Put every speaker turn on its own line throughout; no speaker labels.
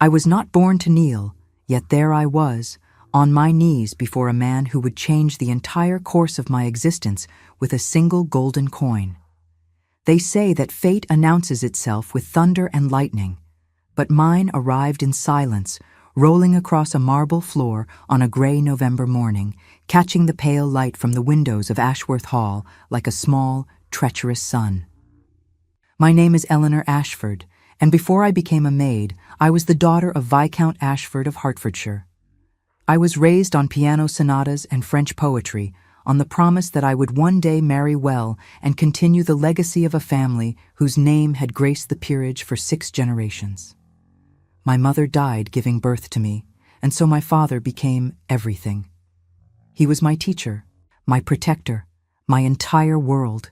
I was not born to kneel, yet there I was, on my knees before a man who would change the entire course of my existence with a single golden coin. They say that fate announces itself with thunder and lightning, but mine arrived in silence, rolling across a marble floor on a gray November morning, catching the pale light from the windows of Ashworth Hall like a small, treacherous sun. My name is Eleanor Ashford, and before I became a maid, I was the daughter of Viscount Ashford of Hertfordshire. I was raised on piano sonatas and French poetry, on the promise that I would one day marry well and continue the legacy of a family whose name had graced the peerage for 6 generations. My mother died giving birth to me, and so my father became everything. He was my teacher, my protector, my entire world.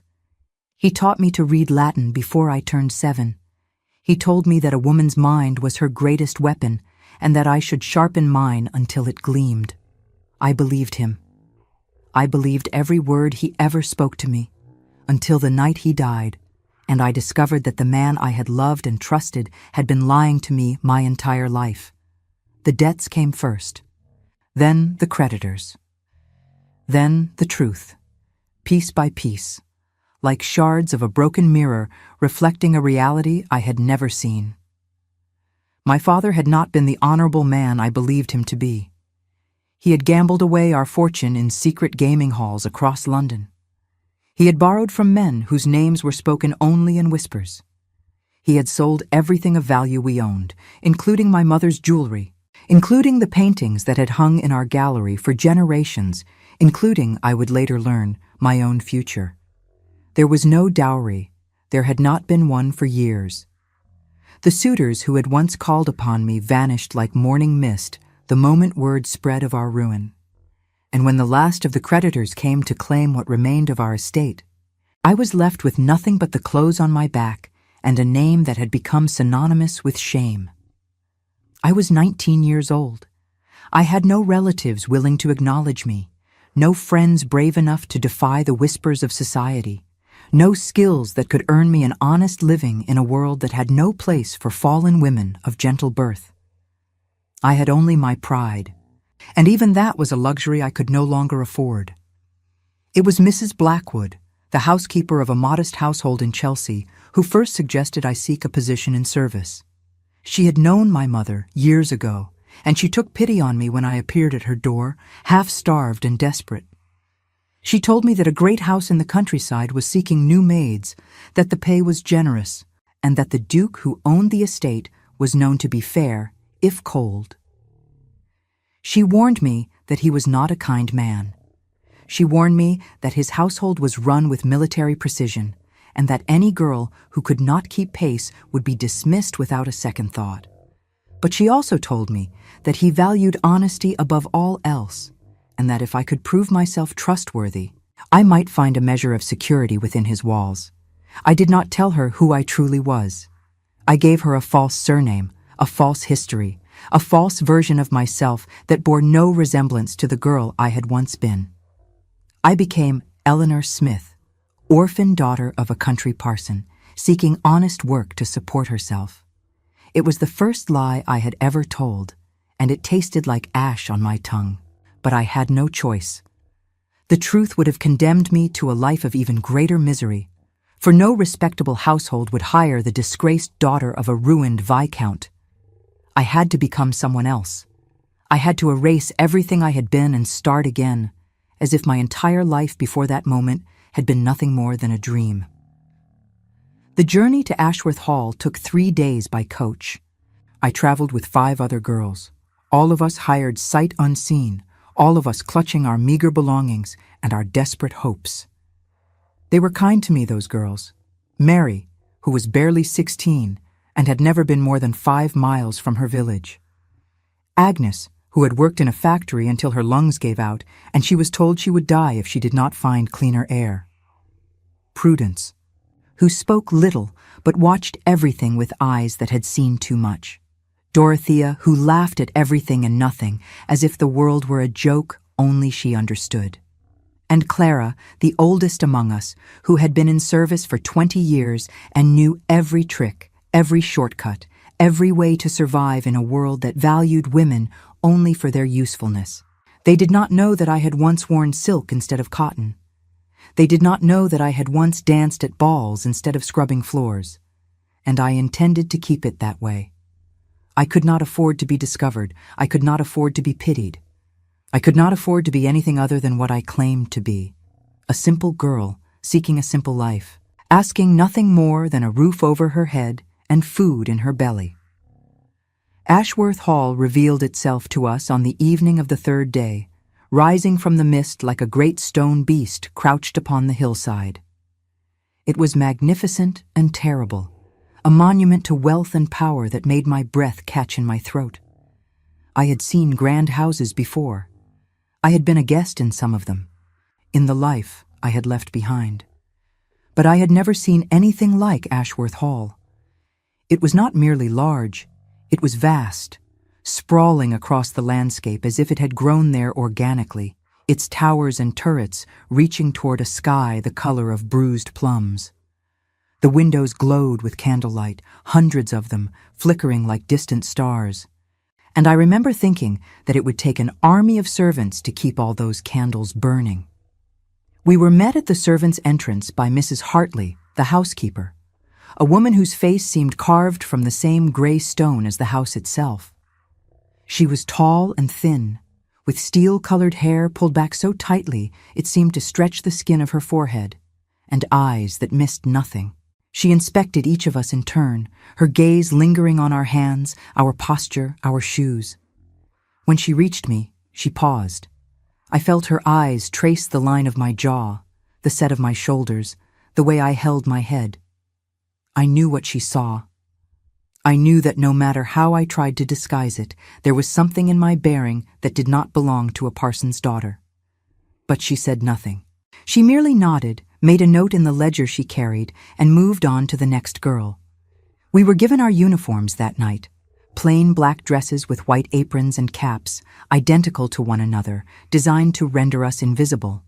He taught me to read Latin before I turned 7. He told me that a woman's mind was her greatest weapon, and that I should sharpen mine until it gleamed. I believed him. I believed every word he ever spoke to me, until the night he died, and I discovered that the man I had loved and trusted had been lying to me my entire life. The debts came first, then the creditors, then the truth, piece by piece, like shards of a broken mirror reflecting a reality I had never seen. My father had not been the honorable man I believed him to be. He had gambled away our fortune in secret gaming halls across London. He had borrowed from men whose names were spoken only in whispers. He had sold everything of value we owned, including my mother's jewelry, including the paintings that had hung in our gallery for generations, including, I would later learn, my own future. There was no dowry. There had not been one for years. The suitors who had once called upon me vanished like morning mist the moment word spread of our ruin. And when the last of the creditors came to claim what remained of our estate, I was left with nothing but the clothes on my back and a name that had become synonymous with shame. I was 19 years old. I had no relatives willing to acknowledge me, no friends brave enough to defy the whispers of society, no skills that could earn me an honest living in a world that had no place for fallen women of gentle birth. I had only my pride, and even that was a luxury I could no longer afford. It was Mrs. Blackwood, the housekeeper of a modest household in Chelsea, who first suggested I seek a position in service. She had known my mother years ago, and she took pity on me when I appeared at her door, half-starved and desperate. She told me that a great house in the countryside was seeking new maids, that the pay was generous, and that the Duke who owned the estate was known to be fair, if cold. She warned me that he was not a kind man. She warned me that his household was run with military precision, and that any girl who could not keep pace would be dismissed without a second thought. But she also told me that he valued honesty above all else, and that if I could prove myself trustworthy, I might find a measure of security within his walls. I did not tell her who I truly was. I gave her a false surname, a false history, a false version of myself that bore no resemblance to the girl I had once been. I became Eleanor Smith, orphan daughter of a country parson, seeking honest work to support herself. It was the first lie I had ever told, and it tasted like ash on my tongue, but I had no choice. The truth would have condemned me to a life of even greater misery, for no respectable household would hire the disgraced daughter of a ruined viscount. I had to become someone else. I had to erase everything I had been and start again, as if my entire life before that moment had been nothing more than a dream. The journey to Ashworth Hall took 3 days by coach. I traveled with 5 other girls, all of us hired sight unseen, all of us clutching our meager belongings and our desperate hopes. They were kind to me, those girls. Mary, who was barely 16 and had never been more than 5 miles from her village. Agnes, who had worked in a factory until her lungs gave out and she was told she would die if she did not find cleaner air. Prudence, who spoke little but watched everything with eyes that had seen too much. Dorothea, who laughed at everything and nothing, as if the world were a joke only she understood. And Clara, the oldest among us, who had been in service for 20 years and knew every trick, every shortcut, every way to survive in a world that valued women only for their usefulness. They did not know that I had once worn silk instead of cotton. They did not know that I had once danced at balls instead of scrubbing floors. And I intended to keep it that way. I could not afford to be discovered. I could not afford to be pitied. I could not afford to be anything other than what I claimed to be. A simple girl seeking a simple life, asking nothing more than a roof over her head and food in her belly. Ashworth Hall revealed itself to us on the evening of the third day, rising from the mist like a great stone beast crouched upon the hillside. It was magnificent and terrible, a monument to wealth and power that made my breath catch in my throat. I had seen grand houses before. I had been a guest in some of them, in the life I had left behind. But I had never seen anything like Ashworth Hall. It was not merely large, it was vast, sprawling across the landscape as if it had grown there organically, its towers and turrets reaching toward a sky the color of bruised plums. The windows glowed with candlelight, hundreds of them, flickering like distant stars. And I remember thinking that it would take an army of servants to keep all those candles burning. We were met at the servants' entrance by Mrs. Hartley, the housekeeper, a woman whose face seemed carved from the same gray stone as the house itself. She was tall and thin, with steel-colored hair pulled back so tightly it seemed to stretch the skin of her forehead, and eyes that missed nothing. She inspected each of us in turn, her gaze lingering on our hands, our posture, our shoes. When she reached me, she paused. I felt her eyes trace the line of my jaw, the set of my shoulders, the way I held my head. I knew what she saw. I knew that no matter how I tried to disguise it, there was something in my bearing that did not belong to a parson's daughter. But she said nothing. She merely nodded, made a note in the ledger she carried, and moved on to the next girl. We were given our uniforms that night, plain black dresses with white aprons and caps, identical to one another, designed to render us invisible.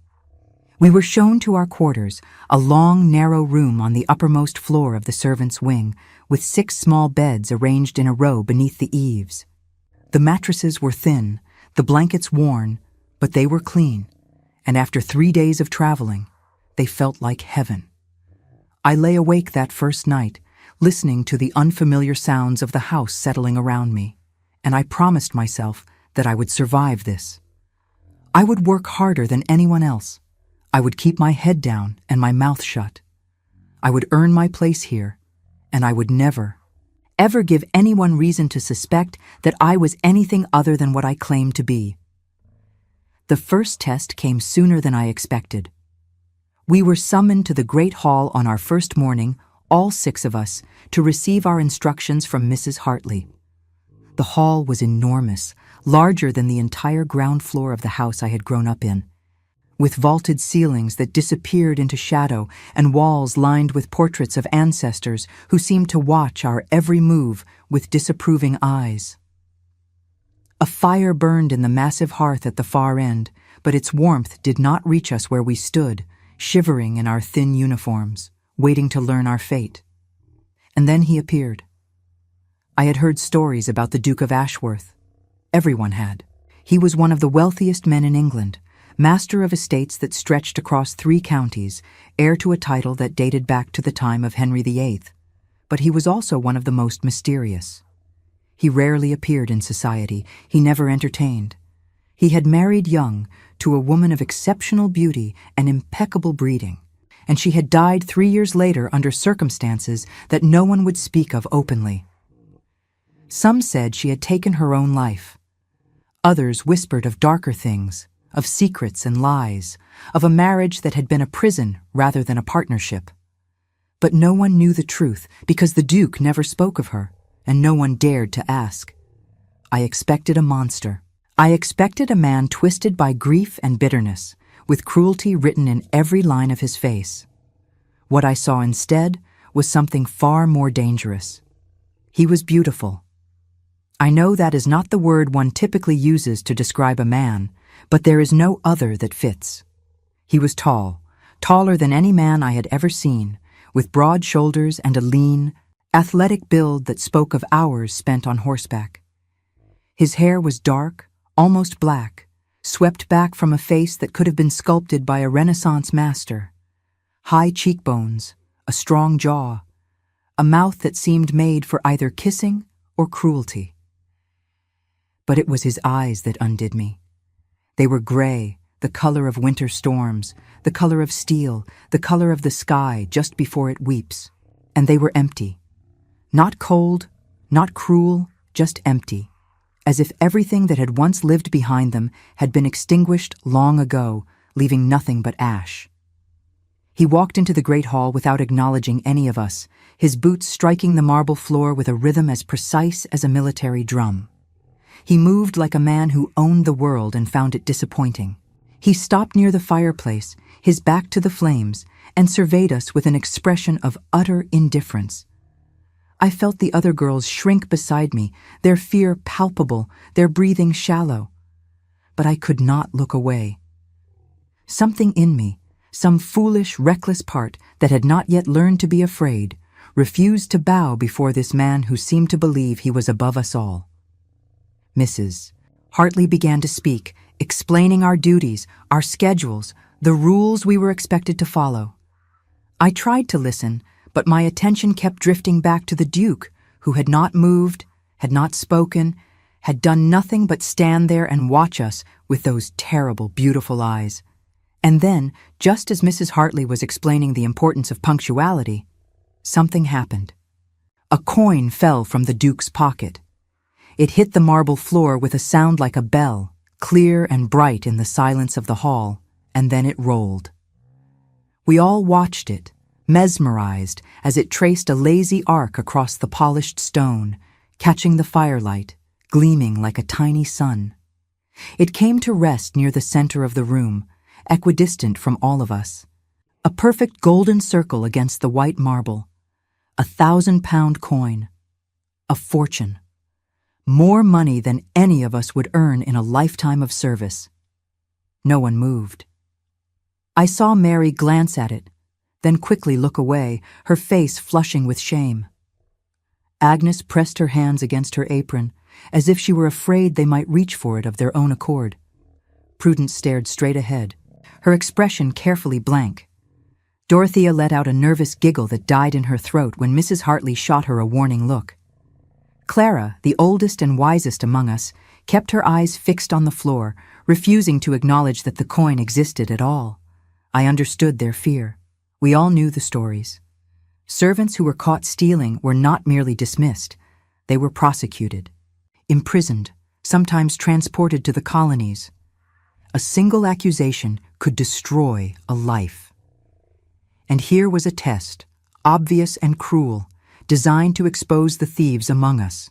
We were shown to our quarters, a long, narrow room on the uppermost floor of the servants' wing, with 6 small beds arranged in a row beneath the eaves. The mattresses were thin, the blankets worn, but they were clean, and after 3 days of traveling, they felt like heaven. I lay awake that first night, listening to the unfamiliar sounds of the house settling around me, and I promised myself that I would survive this. I would work harder than anyone else. I would keep my head down and my mouth shut. I would earn my place here, and I would never, ever give anyone reason to suspect that I was anything other than what I claimed to be. The first test came sooner than I expected. We were summoned to the great hall on our first morning, all 6 of us, to receive our instructions from Mrs. Hartley. The hall was enormous, larger than the entire ground floor of the house I had grown up in, with vaulted ceilings that disappeared into shadow and walls lined with portraits of ancestors who seemed to watch our every move with disapproving eyes. A fire burned in the massive hearth at the far end, but its warmth did not reach us where we stood, shivering in our thin uniforms, waiting to learn our fate. And then he appeared. I had heard stories about the Duke of Ashworth. Everyone had. He was one of the wealthiest men in England, master of estates that stretched across 3 counties, heir to a title that dated back to the time of Henry VIII. But he was also one of the most mysterious. He rarely appeared in society. He never entertained. He had married young to a woman of exceptional beauty and impeccable breeding, and she had died 3 years later under circumstances that no one would speak of openly. Some said she had taken her own life. Others whispered of darker things, of secrets and lies, of a marriage that had been a prison rather than a partnership. But no one knew the truth because the Duke never spoke of her, and no one dared to ask. I expected a monster. I expected a man twisted by grief and bitterness, with cruelty written in every line of his face. What I saw instead was something far more dangerous. He was beautiful. I know that is not the word one typically uses to describe a man, but there is no other that fits. He was tall, taller than any man I had ever seen, with broad shoulders and a lean, athletic build that spoke of hours spent on horseback. His hair was dark, almost black, swept back from a face that could have been sculpted by a Renaissance master. High cheekbones, a strong jaw, a mouth that seemed made for either kissing or cruelty. But it was his eyes that undid me. They were gray, the color of winter storms, the color of steel, the color of the sky just before it weeps. And they were empty. Not cold, not cruel, just empty, as if everything that had once lived behind them had been extinguished long ago, leaving nothing but ash. He walked into the great hall without acknowledging any of us, his boots striking the marble floor with a rhythm as precise as a military drum. He moved like a man who owned the world and found it disappointing. He stopped near the fireplace, his back to the flames, and surveyed us with an expression of utter indifference. I felt the other girls shrink beside me, their fear palpable, their breathing shallow. But I could not look away. Something in me, some foolish, reckless part that had not yet learned to be afraid, refused to bow before this man who seemed to believe he was above us all. Mrs. Hartley began to speak, explaining our duties, our schedules, the rules we were expected to follow. I tried to listen, but my attention kept drifting back to the Duke, who had not moved, had not spoken, had done nothing but stand there and watch us with those terrible, beautiful eyes. And then, just as Mrs. Hartley was explaining the importance of punctuality, something happened. A coin fell from the Duke's pocket. It hit the marble floor with a sound like a bell, clear and bright in the silence of the hall, and then it rolled. We all watched it, mesmerized as it traced a lazy arc across the polished stone, catching the firelight, gleaming like a tiny sun. It came to rest near the center of the room, equidistant from all of us. A perfect golden circle against the white marble. 1,000-pound coin. A fortune. More money than any of us would earn in a lifetime of service. No one moved. I saw Mary glance at it, then quickly look away, her face flushing with shame. Agnes pressed her hands against her apron, as if she were afraid they might reach for it of their own accord. Prudence stared straight ahead, her expression carefully blank. Dorothea let out a nervous giggle that died in her throat when Mrs. Hartley shot her a warning look. Clara, the oldest and wisest among us, kept her eyes fixed on the floor, refusing to acknowledge that the coin existed at all. I understood their fear. We all knew the stories. Servants who were caught stealing were not merely dismissed. They were prosecuted, imprisoned, sometimes transported to the colonies. A single accusation could destroy a life. And here was a test, obvious and cruel, designed to expose the thieves among us.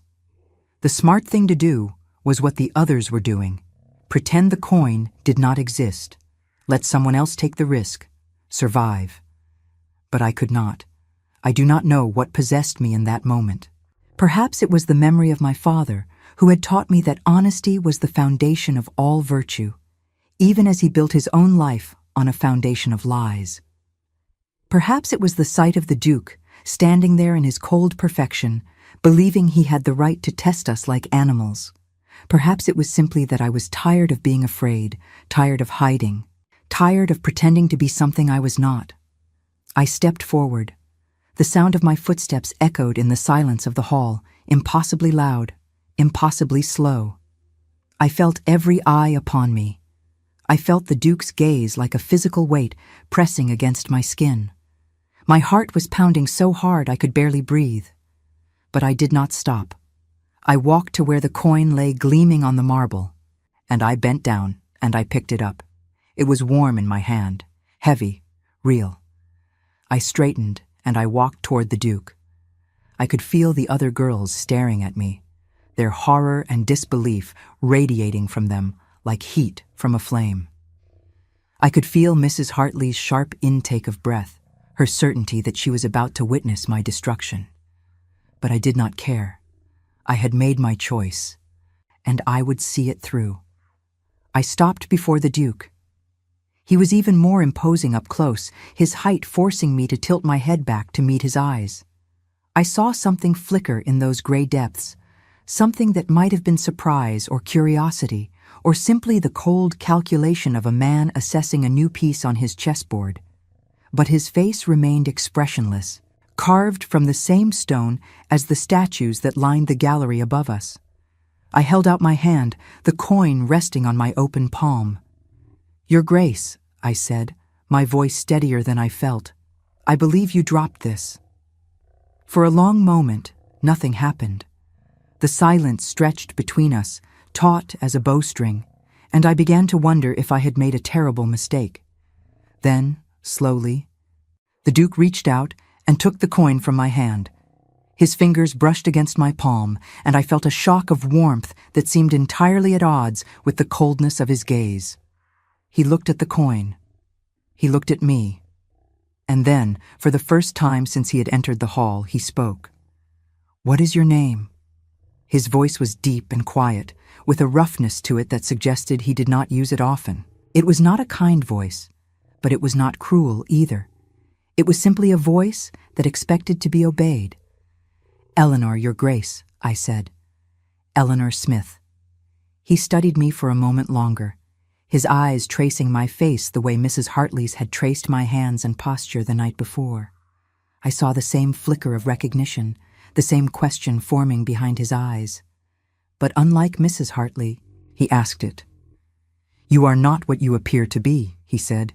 The smart thing to do was what the others were doing. Pretend the coin did not exist. Let someone else take the risk. Survive. But I could not. I do not know what possessed me in that moment. Perhaps it was the memory of my father, who had taught me that honesty was the foundation of all virtue, even as he built his own life on a foundation of lies. Perhaps it was the sight of the Duke, standing there in his cold perfection, believing he had the right to test us like animals. Perhaps it was simply that I was tired of being afraid, tired of hiding, tired of pretending to be something I was not. I stepped forward. The sound of my footsteps echoed in the silence of the hall, impossibly loud, impossibly slow. I felt every eye upon me. I felt the Duke's gaze like a physical weight pressing against my skin. My heart was pounding so hard I could barely breathe. But I did not stop. I walked to where the coin lay gleaming on the marble, and I bent down and I picked it up. It was warm in my hand, heavy, real. I straightened and I walked toward the Duke. I could feel the other girls staring at me, their horror and disbelief radiating from them like heat from a flame. I could feel Mrs. Hartley's sharp intake of breath, her certainty that she was about to witness my destruction. But I did not care. I had made my choice, and I would see it through. I stopped before the Duke. He was even more imposing up close, his height forcing me to tilt my head back to meet his eyes. I saw something flicker in those gray depths, something that might have been surprise or curiosity, or simply the cold calculation of a man assessing a new piece on his chessboard. But his face remained expressionless, carved from the same stone as the statues that lined the gallery above us. I held out my hand, the coin resting on my open palm. "Your Grace," I said, my voice steadier than I felt, "I believe you dropped this." For a long moment, nothing happened. The silence stretched between us, taut as a bowstring, and I began to wonder if I had made a terrible mistake. Then, slowly, the Duke reached out and took the coin from my hand. His fingers brushed against my palm, and I felt a shock of warmth that seemed entirely at odds with the coldness of his gaze. He looked at the coin. He looked at me. And then, for the first time since he had entered the hall, he spoke. "What is your name?" His voice was deep and quiet, with a roughness to it that suggested he did not use it often. It was not a kind voice, but it was not cruel either. It was simply a voice that expected to be obeyed. "Eleanor, Your Grace," I said. "Eleanor Smith." He studied me for a moment longer, his eyes tracing my face the way Mrs. Hartley's had traced my hands and posture the night before. I saw the same flicker of recognition, the same question forming behind his eyes. But unlike Mrs. Hartley, he asked it. "You are not what you appear to be," he said.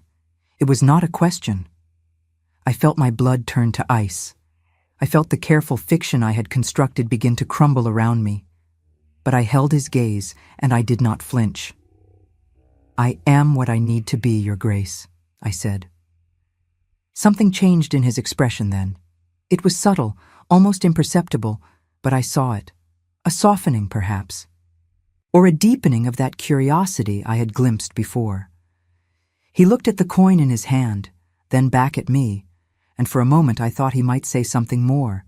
It was not a question. I felt my blood turn to ice. I felt the careful fiction I had constructed begin to crumble around me. But I held his gaze, and I did not flinch. "I am what I need to be, Your Grace," I said. Something changed in his expression then. It was subtle, almost imperceptible, but I saw it. A softening, perhaps. Or a deepening of that curiosity I had glimpsed before. He looked at the coin in his hand, then back at me, and for a moment I thought he might say something more.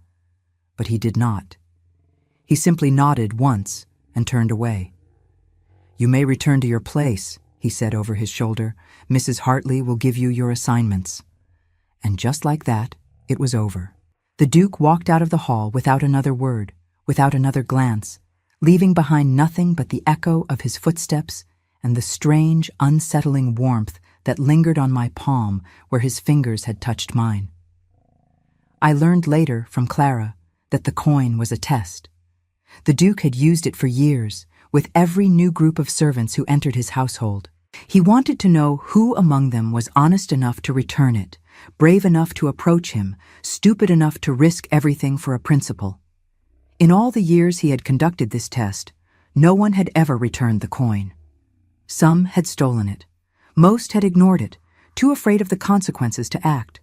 But he did not. He simply nodded once and turned away. "You may return to your place," he said over his shoulder. "Mrs. Hartley will give you your assignments." And just like that, it was over. The Duke walked out of the hall without another word, without another glance, leaving behind nothing but the echo of his footsteps and the strange, unsettling warmth that lingered on my palm where his fingers had touched mine. I learned later from Clara that the coin was a test. The Duke had used it for years, with every new group of servants who entered his household. He wanted to know who among them was honest enough to return it, brave enough to approach him, stupid enough to risk everything for a principle. In all the years he had conducted this test, no one had ever returned the coin. Some had stolen it. Most had ignored it, too afraid of the consequences to act.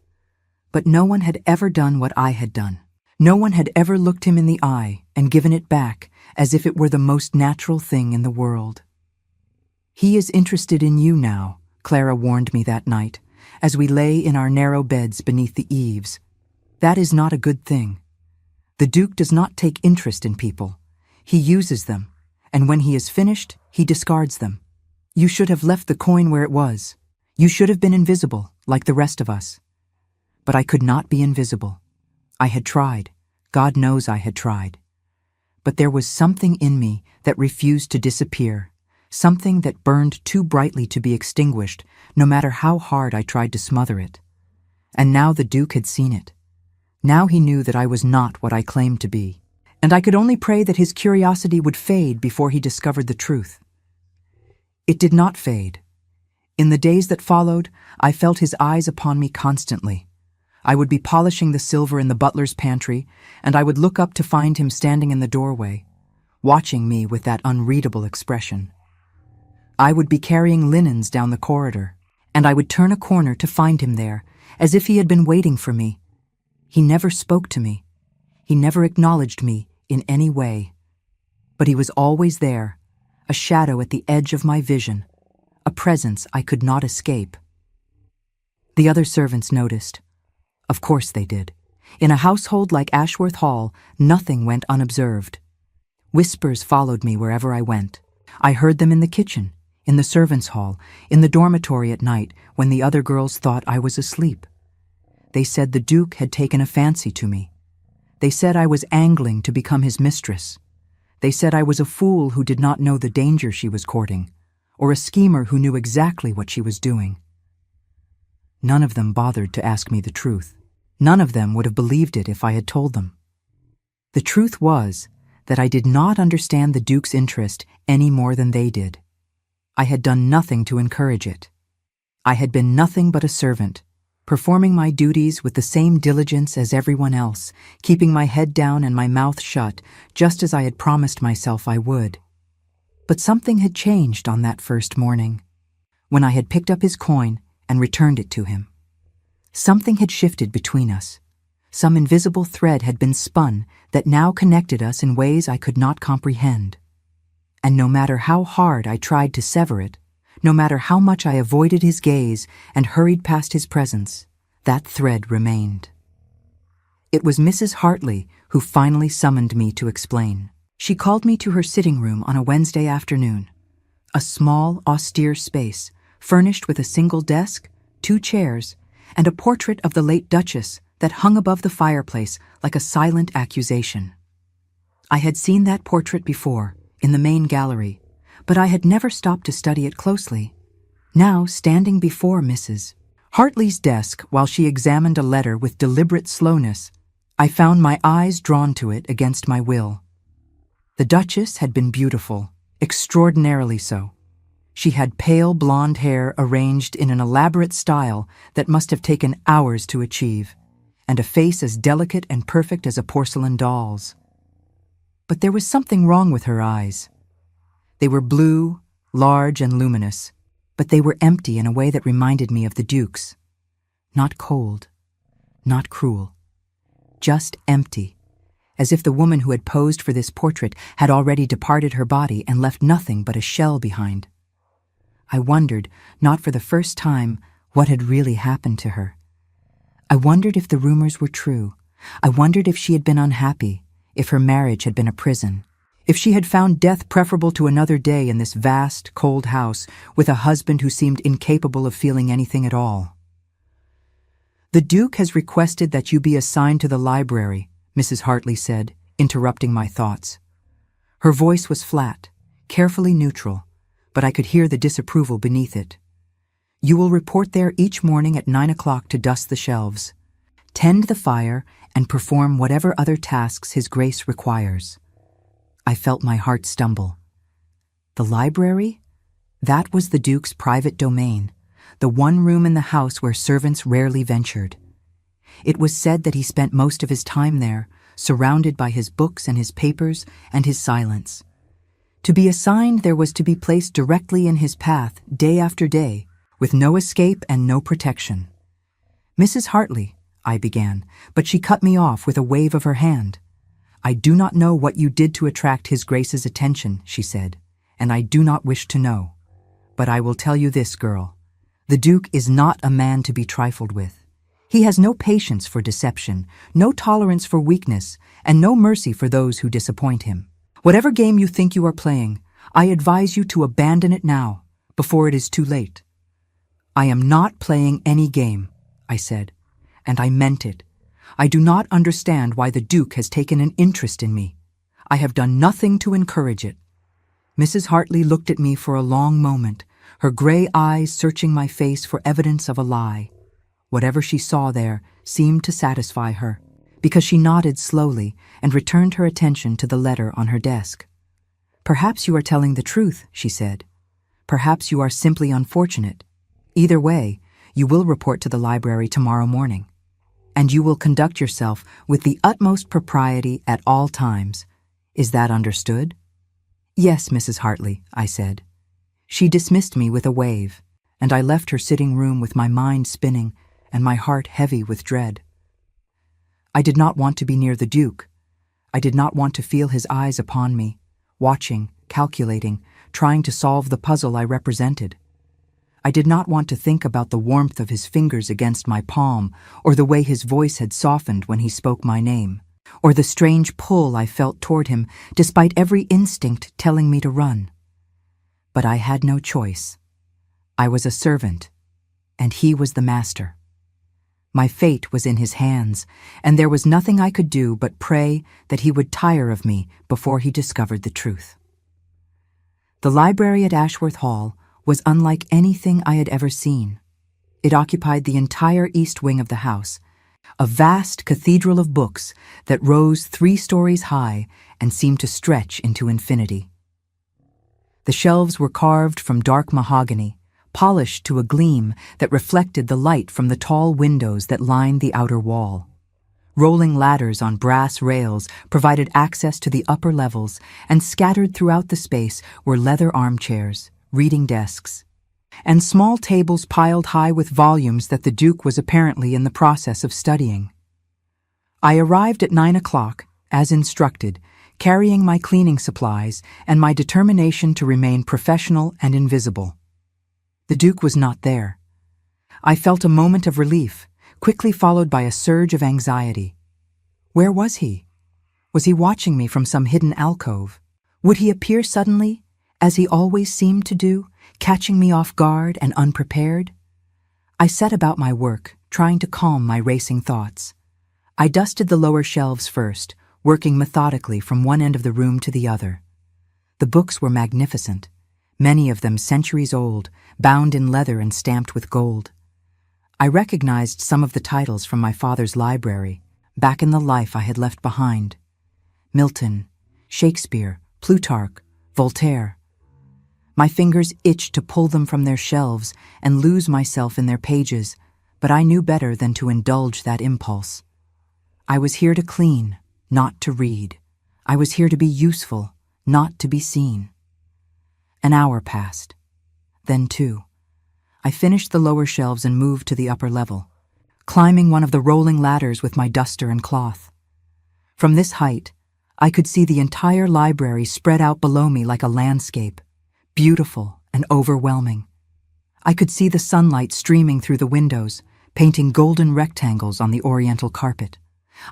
But no one had ever done what I had done. No one had ever looked him in the eye and given it back as if it were the most natural thing in the world. "He is interested in you now," Clara warned me that night, as we lay in our narrow beds beneath the eaves. "That is not a good thing. The Duke does not take interest in people. He uses them, and when he is finished, he discards them. You should have left the coin where it was. You should have been invisible, like the rest of us." But I could not be invisible. I had tried. God knows I had tried. But there was something in me that refused to disappear, something that burned too brightly to be extinguished, no matter how hard I tried to smother it. And now the Duke had seen it. Now he knew that I was not what I claimed to be, and I could only pray that his curiosity would fade before he discovered the truth. It did not fade. In the days that followed, I felt his eyes upon me constantly. I would be polishing the silver in the butler's pantry, and I would look up to find him standing in the doorway, watching me with that unreadable expression. I would be carrying linens down the corridor, and I would turn a corner to find him there, as if he had been waiting for me. He never spoke to me. He never acknowledged me in any way. But he was always there, a shadow at the edge of my vision, a presence I could not escape. The other servants noticed. Of course they did. In a household like Ashworth Hall, nothing went unobserved. Whispers followed me wherever I went. I heard them in the kitchen, in the servants' hall, in the dormitory at night when the other girls thought I was asleep. They said the Duke had taken a fancy to me. They said I was angling to become his mistress. They said I was a fool who did not know the danger she was courting, or a schemer who knew exactly what she was doing. None of them bothered to ask me the truth. None of them would have believed it if I had told them. The truth was that I did not understand the Duke's interest any more than they did. I had done nothing to encourage it. I had been nothing but a servant, performing my duties with the same diligence as everyone else, keeping my head down and my mouth shut, just as I had promised myself I would. But something had changed on that first morning, when I had picked up his coin and returned it to him. Something had shifted between us. Some invisible thread had been spun that now connected us in ways I could not comprehend. And no matter how hard I tried to sever it, no matter how much I avoided his gaze and hurried past his presence, that thread remained. It was Mrs. Hartley who finally summoned me to explain. She called me to her sitting room on a Wednesday afternoon, a small, austere space, furnished with a single desk, 2 chairs, and a portrait of the late Duchess that hung above the fireplace like a silent accusation. I had seen that portrait before, in the main gallery, but I had never stopped to study it closely. Now, standing before Mrs. Hartley's desk while she examined a letter with deliberate slowness, I found my eyes drawn to it against my will. The Duchess had been beautiful, extraordinarily so. She had pale blonde hair arranged in an elaborate style that must have taken hours to achieve, and a face as delicate and perfect as a porcelain doll's. But there was something wrong with her eyes. They were blue, large and luminous, but they were empty in a way that reminded me of the Duke's. Not cold, not cruel, just empty, as if the woman who had posed for this portrait had already departed her body and left nothing but a shell behind. I wondered, not for the first time, what had really happened to her. I wondered if the rumors were true. I wondered if she had been unhappy, if her marriage had been a prison, if she had found death preferable to another day in this vast, cold house with a husband who seemed incapable of feeling anything at all. "The Duke has requested that you be assigned to the library," Mrs. Hartley said, interrupting my thoughts. Her voice was flat, carefully neutral, but I could hear the disapproval beneath it. "You will report there each morning at 9 o'clock to dust the shelves, tend the fire, and perform whatever other tasks His Grace requires." I felt my heart stumble. The library? That was the Duke's private domain, the one room in the house where servants rarely ventured. It was said that he spent most of his time there, surrounded by his books and his papers and his silence. To be assigned there was to be placed directly in his path, day after day, with no escape and no protection. "Mrs. Hartley," I began, but she cut me off with a wave of her hand. "I do not know what you did to attract His Grace's attention," she said, "and I do not wish to know. But I will tell you this, girl. The Duke is not a man to be trifled with. He has no patience for deception, no tolerance for weakness, and no mercy for those who disappoint him. Whatever game you think you are playing, I advise you to abandon it now, before it is too late." "I am not playing any game," I said, and I meant it. "I do not understand why the Duke has taken an interest in me. I have done nothing to encourage it." Mrs. Hartley looked at me for a long moment, her gray eyes searching my face for evidence of a lie. Whatever she saw there seemed to satisfy her, because she nodded slowly and returned her attention to the letter on her desk. "Perhaps you are telling the truth," she said. "Perhaps you are simply unfortunate. Either way, you will report to the library tomorrow morning. And you will conduct yourself with the utmost propriety at all times. Is that understood?" "Yes, Mrs. Hartley," I said. She dismissed me with a wave, and I left her sitting room with my mind spinning and my heart heavy with dread. I did not want to be near the Duke. I did not want to feel his eyes upon me, watching, calculating, trying to solve the puzzle I represented. I did not want to think about the warmth of his fingers against my palm, or the way his voice had softened when he spoke my name, or the strange pull I felt toward him despite every instinct telling me to run. But I had no choice. I was a servant, and he was the master. My fate was in his hands, and there was nothing I could do but pray that he would tire of me before he discovered the truth. The library at Ashworth Hall was unlike anything I had ever seen. It occupied the entire east wing of the house, a vast cathedral of books that rose 3 stories high and seemed to stretch into infinity. The shelves were carved from dark mahogany, polished to a gleam that reflected the light from the tall windows that lined the outer wall. Rolling ladders on brass rails provided access to the upper levels, and scattered throughout the space were leather armchairs, reading desks, and small tables piled high with volumes that the Duke was apparently in the process of studying. I arrived at 9 o'clock, as instructed, carrying my cleaning supplies and my determination to remain professional and invisible. The Duke was not there. I felt a moment of relief, quickly followed by a surge of anxiety. Where was he? Was he watching me from some hidden alcove? Would he appear suddenly, as he always seemed to do, catching me off guard and unprepared? I set about my work, trying to calm my racing thoughts. I dusted the lower shelves first, working methodically from one end of the room to the other. The books were magnificent, many of them centuries old, bound in leather and stamped with gold. I recognized some of the titles from my father's library, back in the life I had left behind. Milton, Shakespeare, Plutarch, Voltaire. My fingers itched to pull them from their shelves and lose myself in their pages, but I knew better than to indulge that impulse. I was here to clean, not to read. I was here to be useful, not to be seen. An hour passed, then 2. I finished the lower shelves and moved to the upper level, climbing one of the rolling ladders with my duster and cloth. From this height, I could see the entire library spread out below me like a landscape, beautiful and overwhelming. I could see the sunlight streaming through the windows, painting golden rectangles on the oriental carpet.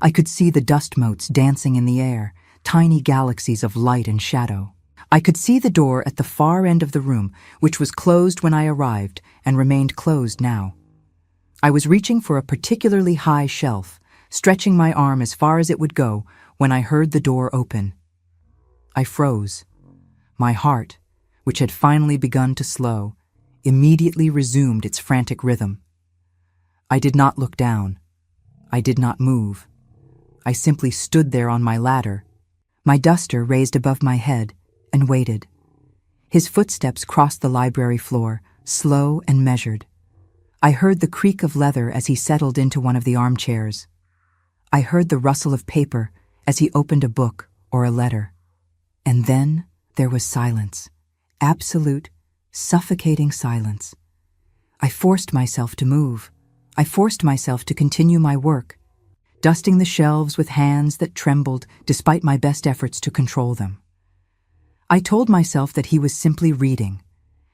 I could see the dust motes dancing in the air, tiny galaxies of light and shadow. I could see the door at the far end of the room, which was closed when I arrived and remained closed now. I was reaching for a particularly high shelf, stretching my arm as far as it would go, when I heard the door open. I froze. My heart, which had finally begun to slow, immediately resumed its frantic rhythm. I did not look down. I did not move. I simply stood there on my ladder, my duster raised above my head, and waited. His footsteps crossed the library floor, slow and measured. I heard the creak of leather as he settled into one of the armchairs. I heard the rustle of paper as he opened a book or a letter. And then there was silence, absolute, suffocating silence. I forced myself to move. I forced myself to continue my work, dusting the shelves with hands that trembled despite my best efforts to control them. I told myself that he was simply reading,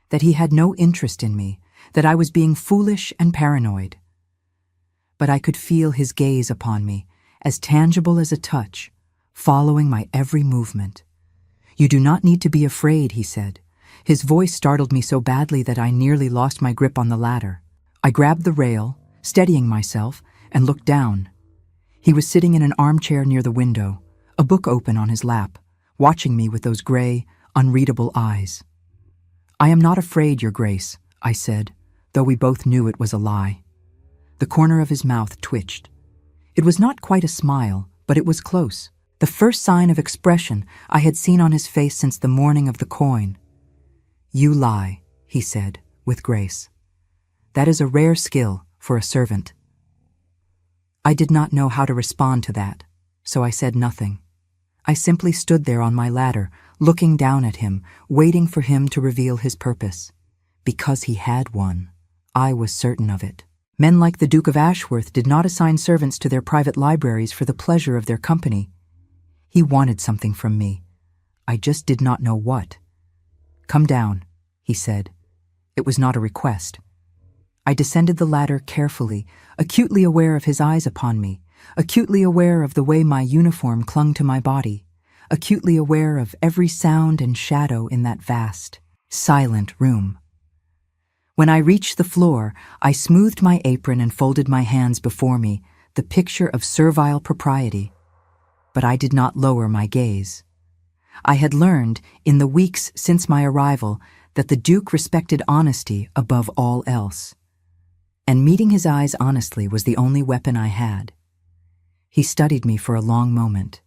that he had no interest in me, that I was being foolish and paranoid. But I could feel his gaze upon me, as tangible as a touch, following my every movement. "You do not need to be afraid," he said. His voice startled me so badly that I nearly lost my grip on the ladder. I grabbed the rail, steadying myself, and looked down. He was sitting in an armchair near the window, a book open on his lap, watching me with those gray, unreadable eyes. "I am not afraid, Your Grace," I said, though we both knew it was a lie. The corner of his mouth twitched. It was not quite a smile, but it was close, the first sign of expression I had seen on his face since the morning of the coin. "You lie," he said, with grace. "That is a rare skill for a servant." I did not know how to respond to that, so I said nothing. I simply stood there on my ladder, looking down at him, waiting for him to reveal his purpose. Because he had one. I was certain of it. Men like the Duke of Ashworth did not assign servants to their private libraries for the pleasure of their company. He wanted something from me. I just did not know what. "Come down," he said. It was not a request. I descended the ladder carefully, acutely aware of his eyes upon me, acutely aware of the way my uniform clung to my body, acutely aware of every sound and shadow in that vast, silent room. When I reached the floor, I smoothed my apron and folded my hands before me, the picture of servile propriety. But I did not lower my gaze. I had learned, in the weeks since my arrival, that the Duke respected honesty above all else. And meeting his eyes honestly was the only weapon I had. He studied me for a long moment.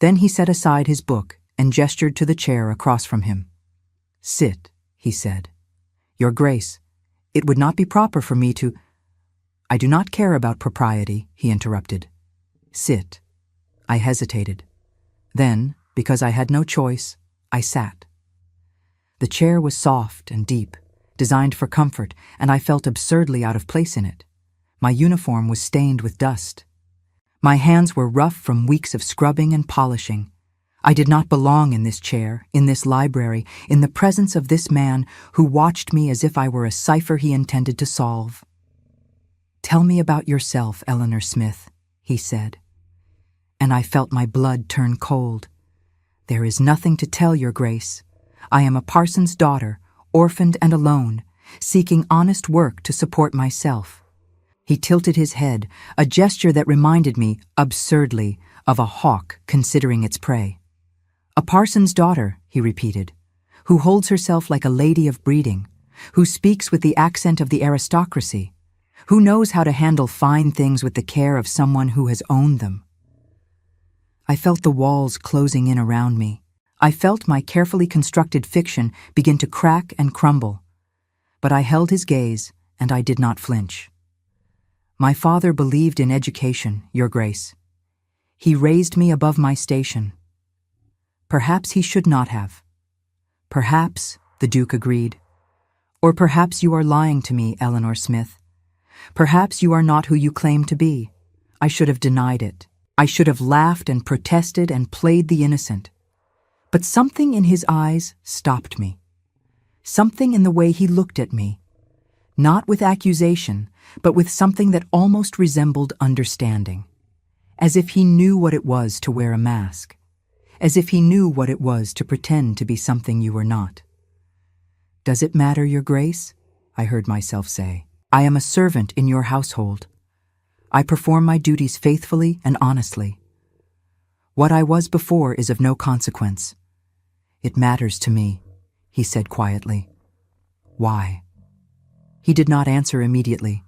Then he set aside his book and gestured to the chair across from him. "Sit," he said. "Your Grace, it would not be proper for me to—" "I do not care about propriety," he interrupted. "Sit." I hesitated. Then, because I had no choice, I sat. The chair was soft and deep, designed for comfort, and I felt absurdly out of place in it. My uniform was stained with dust. My hands were rough from weeks of scrubbing and polishing. I did not belong in this chair, in this library, in the presence of this man who watched me as if I were a cipher he intended to solve. "Tell me about yourself, Eleanor Smith," he said. And I felt my blood turn cold. "There is nothing to tell, Your Grace. I am a parson's daughter, orphaned and alone, seeking honest work to support myself." He tilted his head, a gesture that reminded me, absurdly, of a hawk considering its prey. "A parson's daughter," he repeated, "who holds herself like a lady of breeding, who speaks with the accent of the aristocracy, who knows how to handle fine things with the care of someone who has owned them." I felt the walls closing in around me. I felt my carefully constructed fiction begin to crack and crumble. But I held his gaze, and I did not flinch. "My father believed in education, Your Grace. He raised me above my station." "Perhaps he should not have." "Perhaps," the Duke agreed. "Or perhaps you are lying to me, Eleanor Smith. Perhaps you are not who you claim to be. I should have denied it. I should have laughed and protested and played the innocent. But something in his eyes stopped me. Something in the way he looked at me. Not with accusation, but with something that almost resembled understanding. As if he knew what it was to wear a mask. As if he knew what it was to pretend to be something you were not. "Does it matter, Your Grace?" I heard myself say. "I am a servant in your household. I perform my duties faithfully and honestly. What I was before is of no consequence." "It matters to me," he said quietly. "Why?" He did not answer immediately.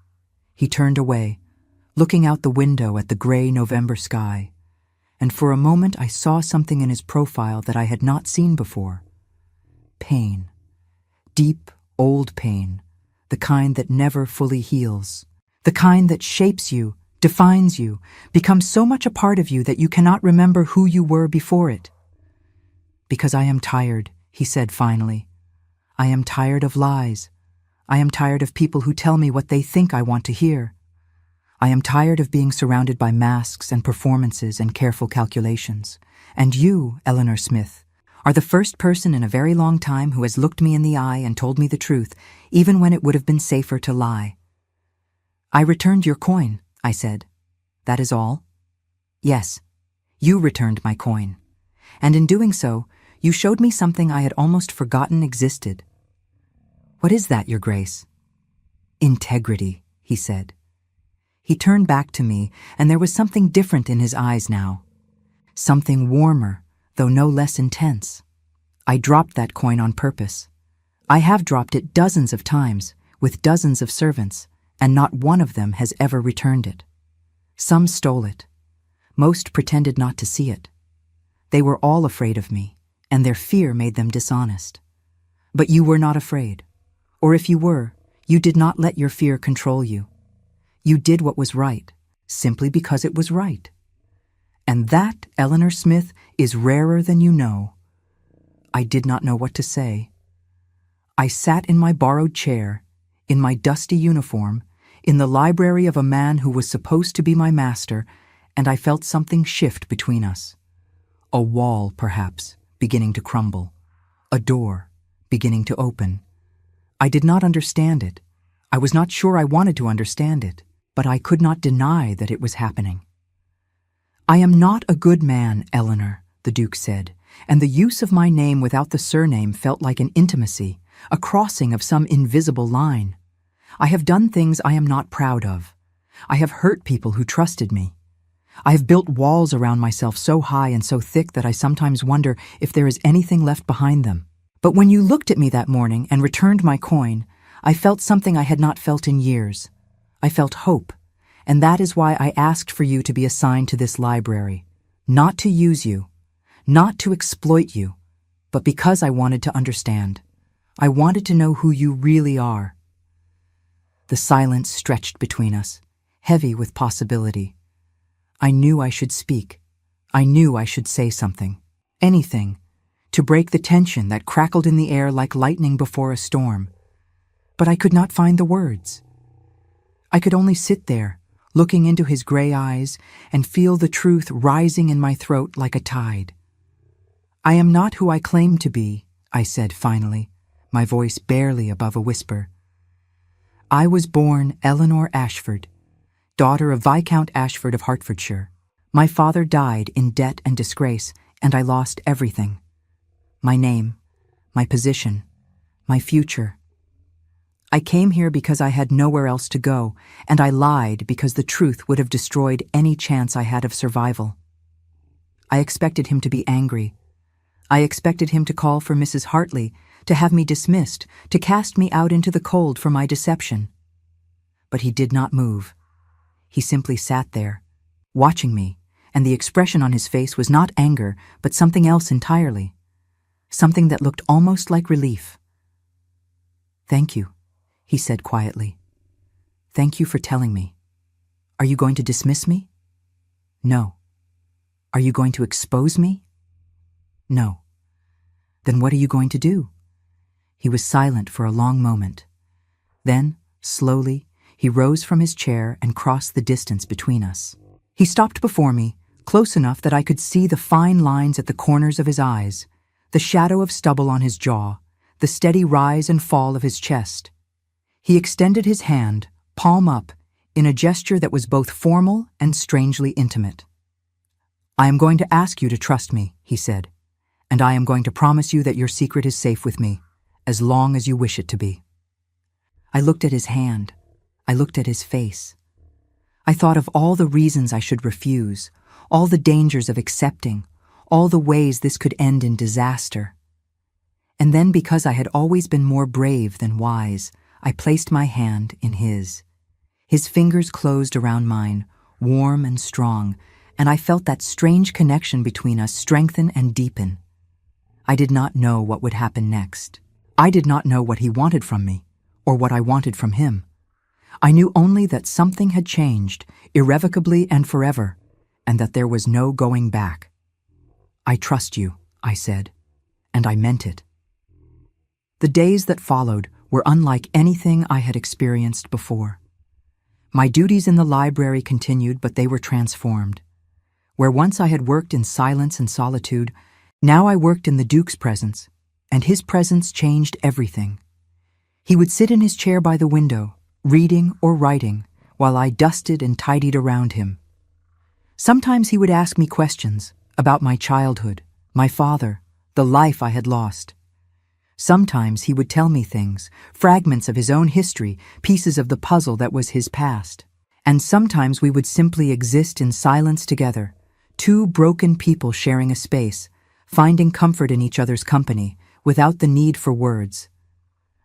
He turned away, looking out the window at the gray November sky, and for a moment I saw something in his profile that I had not seen before. Pain. Deep, old pain. The kind that never fully heals. The kind that shapes you, defines you, becomes so much a part of you that you cannot remember who you were before it. "Because I am tired," he said finally. "I am tired of lies. I am tired of people who tell me what they think I want to hear. I am tired of being surrounded by masks and performances and careful calculations. And you, Eleanor Smith, are the first person in a very long time who has looked me in the eye and told me the truth, even when it would have been safer to lie." "I returned your coin," I said. "That is all?" "Yes, you returned my coin. And in doing so, you showed me something I had almost forgotten existed." "What is that, Your Grace?" "Integrity," he said. He turned back to me, and there was something different in his eyes now. Something warmer, though no less intense. I dropped that coin on purpose. I have dropped it dozens of times, with dozens of servants, and not one of them has ever returned it. Some stole it. Most pretended not to see it. They were all afraid of me, and their fear made them dishonest. But you were not afraid. Or if you were, you did not let your fear control you. You did what was right, simply because it was right. And that, Eleanor Smith, is rarer than you know. I did not know what to say. I sat in my borrowed chair, in my dusty uniform, in the library of a man who was supposed to be my master, and I felt something shift between us. A wall, perhaps, beginning to crumble. A door, beginning to open. I did not understand it. I was not sure I wanted to understand it, but I could not deny that it was happening. "I am not a good man, Eleanor," the Duke said, and the use of my name without the surname felt like an intimacy, a crossing of some invisible line. I have done things I am not proud of. I have hurt people who trusted me. I have built walls around myself so high and so thick that I sometimes wonder if there is anything left behind them. But when you looked at me that morning and returned my coin, I felt something I had not felt in years. I felt hope, and that is why I asked for you to be assigned to this library. Not to use you, not to exploit you, but because I wanted to understand. I wanted to know who you really are. The silence stretched between us, heavy with possibility. I knew I should speak. I knew I should say something. Anything, to break the tension that crackled in the air like lightning before a storm. But I could not find the words. I could only sit there, looking into his gray eyes, and feel the truth rising in my throat like a tide. I am not who I claim to be, I said finally, my voice barely above a whisper. I was born Eleanor Ashford, daughter of Viscount Ashford of Hertfordshire. My father died in debt and disgrace, and I lost everything. My name, my position, my future. I came here because I had nowhere else to go, and I lied because the truth would have destroyed any chance I had of survival. I expected him to be angry. I expected him to call for Mrs. Hartley, to have me dismissed, to cast me out into the cold for my deception. But he did not move. He simply sat there, watching me, and the expression on his face was not anger, but something else entirely. Something that looked almost like relief. "Thank you," he said quietly. "Thank you for telling me. Are you going to dismiss me?" "No." "Are you going to expose me?" "No." "Then what are you going to do?" He was silent for a long moment. Then, slowly, he rose from his chair and crossed the distance between us. He stopped before me, close enough that I could see the fine lines at the corners of his eyes, the shadow of stubble on his jaw, the steady rise and fall of his chest. He extended his hand, palm up, in a gesture that was both formal and strangely intimate. "I am going to ask you to trust me," he said, "and I am going to promise you that your secret is safe with me, as long as you wish it to be." I looked at his hand. I looked at his face. I thought of all the reasons I should refuse, all the dangers of accepting, all the ways this could end in disaster. And then, because I had always been more brave than wise, I placed my hand in his. His fingers closed around mine, warm and strong, and I felt that strange connection between us strengthen and deepen. I did not know what would happen next. I did not know what he wanted from me, or what I wanted from him. I knew only that something had changed, irrevocably and forever, and that there was no going back. "I trust you," I said, and I meant it. The days that followed were unlike anything I had experienced before. My duties in the library continued, but they were transformed. Where once I had worked in silence and solitude, now I worked in the Duke's presence, and his presence changed everything. He would sit in his chair by the window, reading or writing, while I dusted and tidied around him. Sometimes he would ask me questions about my childhood, my father, the life I had lost. Sometimes he would tell me things, fragments of his own history, pieces of the puzzle that was his past. And sometimes we would simply exist in silence together, two broken people sharing a space, finding comfort in each other's company, without the need for words.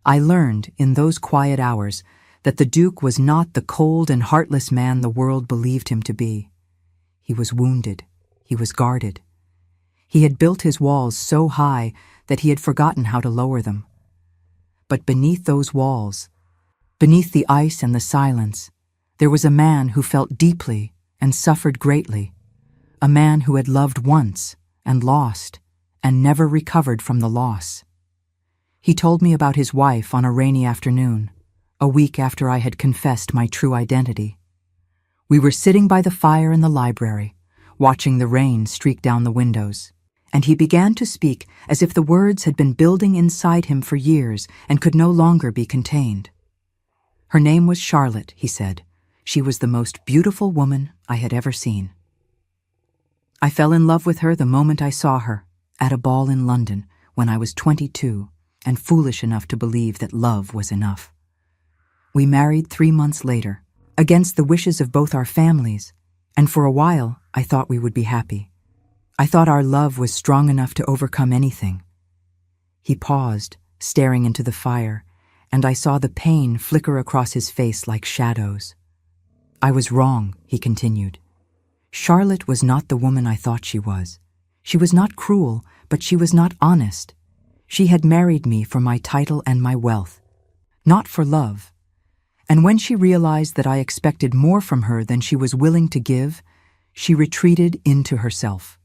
I learned, in those quiet hours, that the Duke was not the cold and heartless man the world believed him to be. He was wounded. He was guarded. He had built his walls so high that he had forgotten how to lower them. But beneath those walls, beneath the ice and the silence, there was a man who felt deeply and suffered greatly, a man who had loved once and lost and never recovered from the loss. He told me about his wife on a rainy afternoon, a week after I had confessed my true identity. We were sitting by the fire in the library, watching the rain streak down the windows, and he began to speak as if the words had been building inside him for years and could no longer be contained. Her name was Charlotte, he said. She was the most beautiful woman I had ever seen. I fell in love with her the moment I saw her, at a ball in London, when I was 22, and foolish enough to believe that love was enough. We married 3 months later, against the wishes of both our families, and for a while I thought we would be happy. I thought our love was strong enough to overcome anything. He paused, staring into the fire, and I saw the pain flicker across his face like shadows. I was wrong, he continued. Charlotte was not the woman I thought she was. She was not cruel, but she was not honest. She had married me for my title and my wealth, not for love. And when she realized that I expected more from her than she was willing to give, she retreated into herself.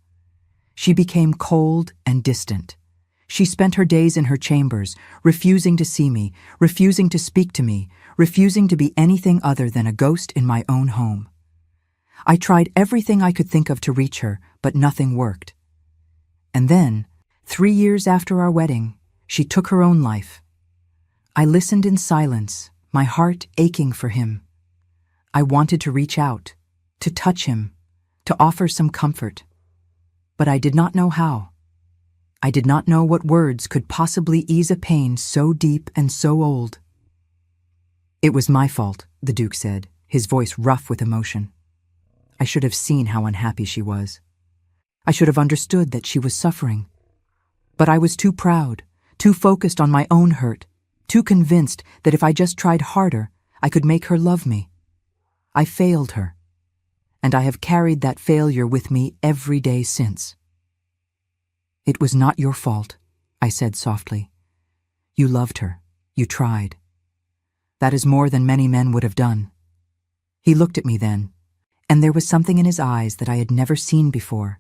She became cold and distant. She spent her days in her chambers, refusing to see me, refusing to speak to me, refusing to be anything other than a ghost in my own home. I tried everything I could think of to reach her, but nothing worked. And then, 3 years after our wedding, she took her own life. I listened in silence, my heart aching for him. I wanted to reach out, to touch him, to offer some comfort. But I did not know how. I did not know what words could possibly ease a pain so deep and so old. It was my fault, the Duke said, his voice rough with emotion. I should have seen how unhappy she was. I should have understood that she was suffering. But I was too proud, too focused on my own hurt, too convinced that if I just tried harder, I could make her love me. I failed her, and I have carried that failure with me every day since. It was not your fault, I said softly. You loved her. You tried. That is more than many men would have done. He looked at me then, and there was something in his eyes that I had never seen before.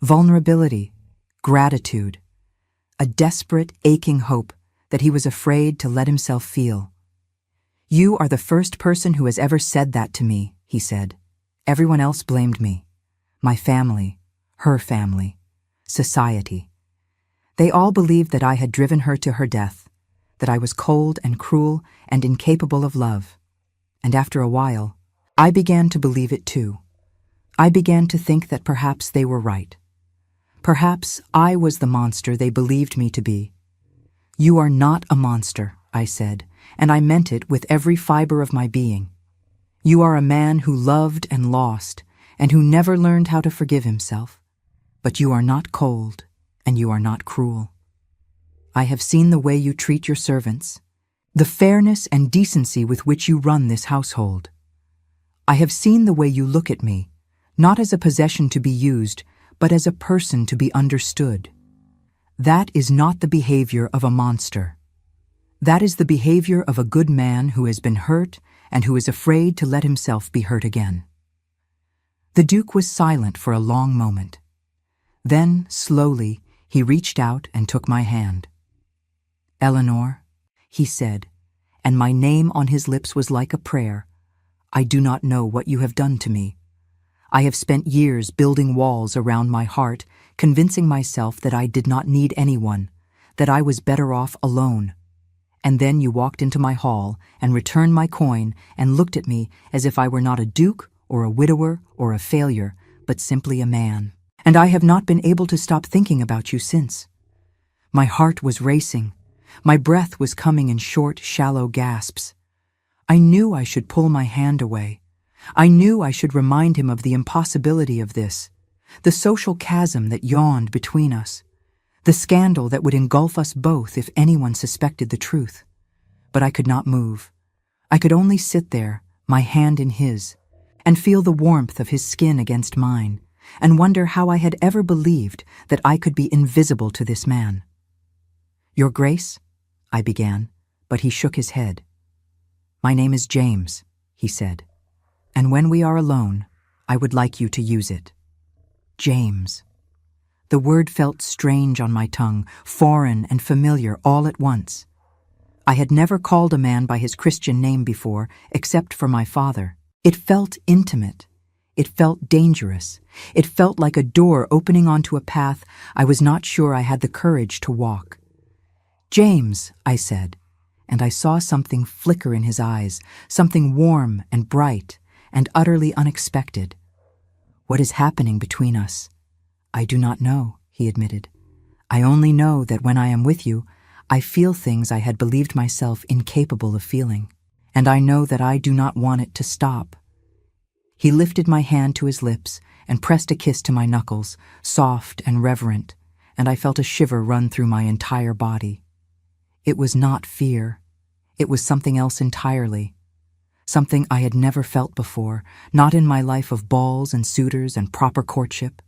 Vulnerability, gratitude, a desperate, aching hope that he was afraid to let himself feel. You are the first person who has ever said that to me, he said. Everyone else blamed me. My family, her family, society. They all believed that I had driven her to her death, that I was cold and cruel and incapable of love. And after a while, I began to believe it too. I began to think that perhaps they were right. Perhaps I was the monster they believed me to be. You are not a monster, I said, and I meant it with every fiber of my being. You are a man who loved and lost, and who never learned how to forgive himself. But you are not cold, and you are not cruel. I have seen the way you treat your servants, the fairness and decency with which you run this household. I have seen the way you look at me, not as a possession to be used, but as a person to be understood. That is not the behavior of a monster. That is the behavior of a good man who has been hurt and who is afraid to let himself be hurt again. The Duke was silent for a long moment. Then, slowly, he reached out and took my hand. Eleanor, he said, and my name on his lips was like a prayer, I do not know what you have done to me. I have spent years building walls around my heart, convincing myself that I did not need anyone, that I was better off alone. And then you walked into my hall and returned my coin and looked at me as if I were not a duke or a widower or a failure, but simply a man. And I have not been able to stop thinking about you since. My heart was racing. My breath was coming in short, shallow gasps. I knew I should pull my hand away. I knew I should remind him of the impossibility of this, the social chasm that yawned between us, the scandal that would engulf us both if anyone suspected the truth. But I could not move. I could only sit there, my hand in his, and feel the warmth of his skin against mine, and wonder how I had ever believed that I could be invisible to this man. Your Grace, I began, but he shook his head. My name is James, he said, and when we are alone, I would like you to use it. James. The word felt strange on my tongue, foreign and familiar all at once. I had never called a man by his Christian name before, except for my father. It felt intimate. It felt dangerous. It felt like a door opening onto a path I was not sure I had the courage to walk. James, I said, and I saw something flicker in his eyes, something warm and bright and utterly unexpected. What is happening between us? I do not know, he admitted. I only know that when I am with you, I feel things I had believed myself incapable of feeling, and I know that I do not want it to stop." He lifted my hand to his lips and pressed a kiss to my knuckles, soft and reverent, and I felt a shiver run through my entire body. It was not fear. It was something else entirely. Something I had never felt before, not in my life of balls and suitors and proper courtship.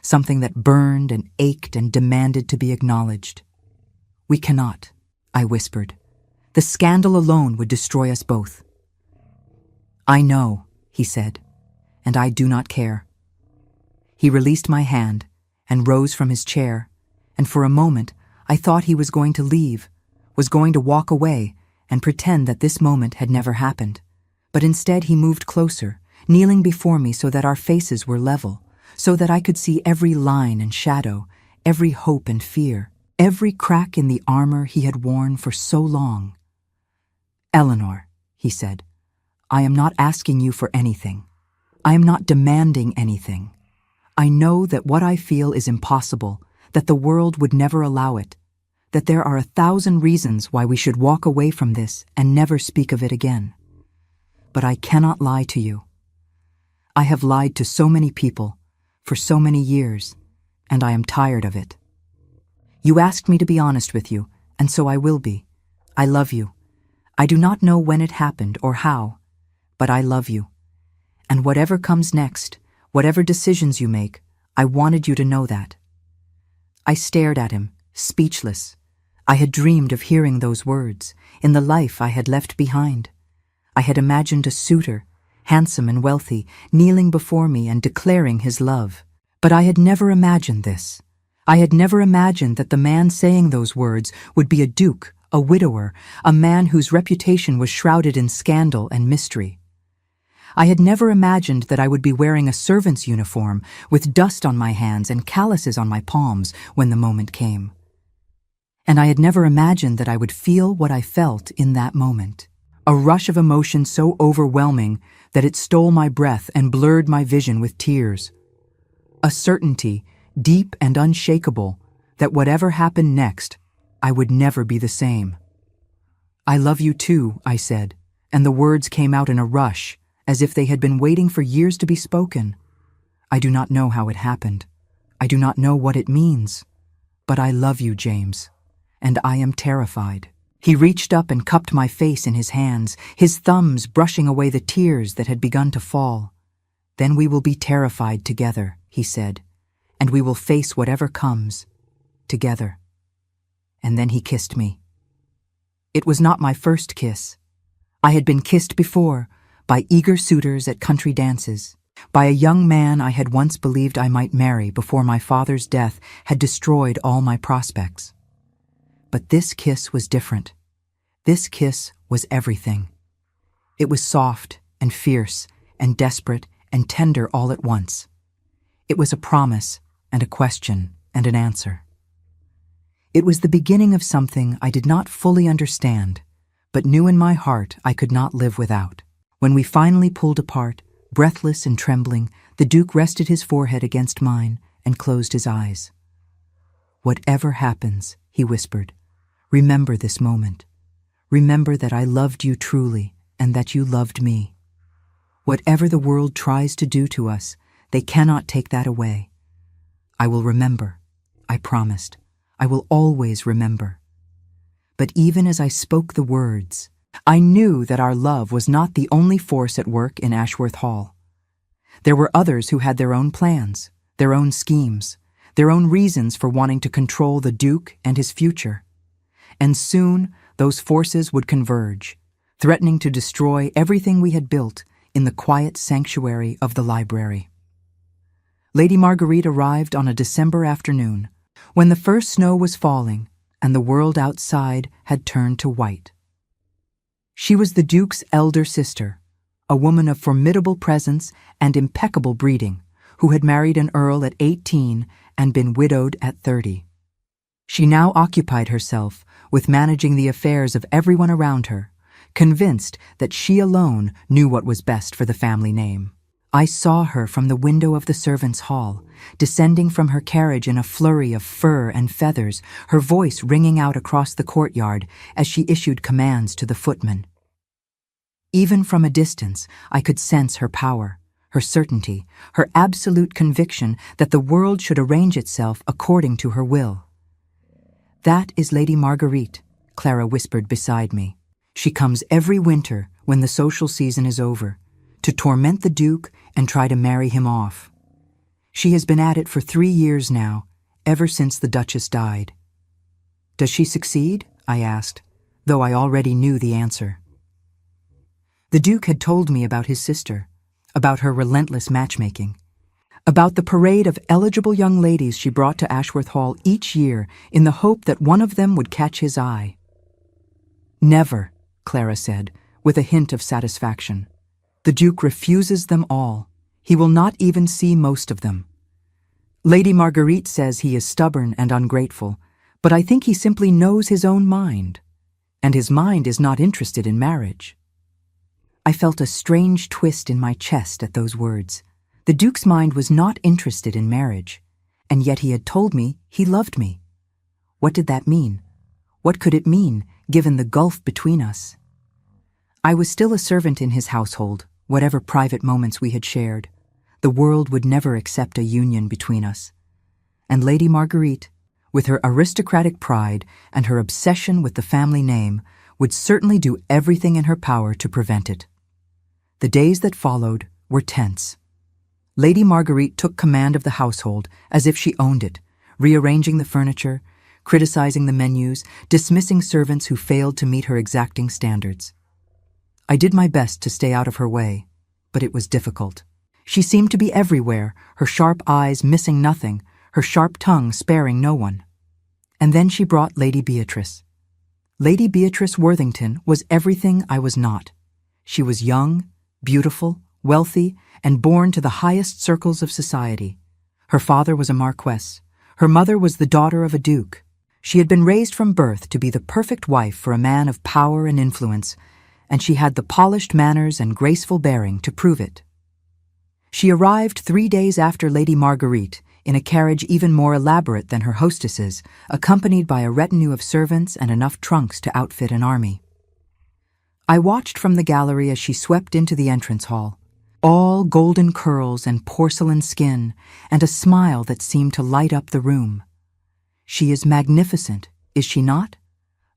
Something that burned and ached and demanded to be acknowledged. "We cannot," I whispered. "The scandal alone would destroy us both." "I know," he said, "and I do not care." He released my hand and rose from his chair, and for a moment I thought he was going to leave, was going to walk away and pretend that this moment had never happened. But instead he moved closer, kneeling before me so that our faces were level, so that I could see every line and shadow, every hope and fear, every crack in the armor he had worn for so long. "Eleanor," he said, "I am not asking you for anything. I am not demanding anything. I know that what I feel is impossible, that the world would never allow it, that there are 1,000 reasons why we should walk away from this and never speak of it again. But I cannot lie to you. I have lied to so many people, for so many years, and I am tired of it. You asked me to be honest with you, and so I will be. I love you. I do not know when it happened or how, but I love you. And whatever comes next, whatever decisions you make, I wanted you to know that." I stared at him, speechless. I had dreamed of hearing those words, in the life I had left behind. I had imagined a suitor, handsome and wealthy, kneeling before me and declaring his love. But I had never imagined this. I had never imagined that the man saying those words would be a duke, a widower, a man whose reputation was shrouded in scandal and mystery. I had never imagined that I would be wearing a servant's uniform with dust on my hands and calluses on my palms when the moment came. And I had never imagined that I would feel what I felt in that moment. A rush of emotion so overwhelming that it stole my breath and blurred my vision with tears. A certainty, deep and unshakable, that whatever happened next, I would never be the same. "I love you too," I said, and the words came out in a rush, as if they had been waiting for years to be spoken. I do not know how it happened. I do not know what it means. But I love you, James, and I am terrified. He reached up and cupped my face in his hands, his thumbs brushing away the tears that had begun to fall. "Then we will be terrified together," he said, "and we will face whatever comes, together." And then he kissed me. It was not my first kiss. I had been kissed before, by eager suitors at country dances, by a young man I had once believed I might marry before my father's death had destroyed all my prospects. But this kiss was different. This kiss was everything. It was soft and fierce and desperate and tender all at once. It was a promise and a question and an answer. It was the beginning of something I did not fully understand, but knew in my heart I could not live without. When we finally pulled apart, breathless and trembling, the Duke rested his forehead against mine and closed his eyes. "Whatever happens," he whispered, "remember this moment. Remember that I loved you truly and that you loved me. Whatever the world tries to do to us, they cannot take that away. I will remember," I promised. "I will always remember." But even as I spoke the words, I knew that our love was not the only force at work in Ashworth Hall. There were others who had their own plans, their own schemes, their own reasons for wanting to control the Duke and his future. And soon those forces would converge, threatening to destroy everything we had built in the quiet sanctuary of the library. Lady Marguerite arrived on a December afternoon, when the first snow was falling and the world outside had turned to white. She was the Duke's elder sister, a woman of formidable presence and impeccable breeding, who had married an earl at 18 and been widowed at 30. She now occupied herself with managing the affairs of everyone around her, convinced that she alone knew what was best for the family name. I saw her from the window of the servants' hall, descending from her carriage in a flurry of fur and feathers, her voice ringing out across the courtyard as she issued commands to the footmen. Even from a distance, I could sense her power, her certainty, her absolute conviction that the world should arrange itself according to her will. "That is Lady Marguerite," Clara whispered beside me. "She comes every winter when the social season is over, to torment the Duke and try to marry him off. She has been at it for 3 years now, ever since the Duchess died." "Does she succeed?" I asked, though I already knew the answer. The Duke had told me about his sister, about her relentless matchmaking, about the parade of eligible young ladies she brought to Ashworth Hall each year in the hope that one of them would catch his eye. "Never," Clara said, with a hint of satisfaction. "The Duke refuses them all. He will not even see most of them. Lady Marguerite says he is stubborn and ungrateful, but I think he simply knows his own mind, and his mind is not interested in marriage." I felt a strange twist in my chest at those words. The Duke's mind was not interested in marriage, and yet he had told me he loved me. What did that mean? What could it mean, given the gulf between us? I was still a servant in his household, whatever private moments we had shared. The world would never accept a union between us. And Lady Marguerite, with her aristocratic pride and her obsession with the family name, would certainly do everything in her power to prevent it. The days that followed were tense. Lady Marguerite took command of the household as if she owned it, rearranging the furniture, criticizing the menus, dismissing servants who failed to meet her exacting standards. I did my best to stay out of her way, but it was difficult. She seemed to be everywhere, her sharp eyes missing nothing, her sharp tongue sparing no one. And then she brought Lady Beatrice. Lady Beatrice Worthington was everything I was not. She was young, beautiful, wealthy, and born to the highest circles of society. Her father was a marquess. Her mother was the daughter of a duke. She had been raised from birth to be the perfect wife for a man of power and influence, and she had the polished manners and graceful bearing to prove it. She arrived 3 days after Lady Marguerite in a carriage even more elaborate than her hostesses, accompanied by a retinue of servants and enough trunks to outfit an army. I watched from the gallery as she swept into the entrance hall, all golden curls and porcelain skin, and a smile that seemed to light up the room. "She is magnificent, is she not?"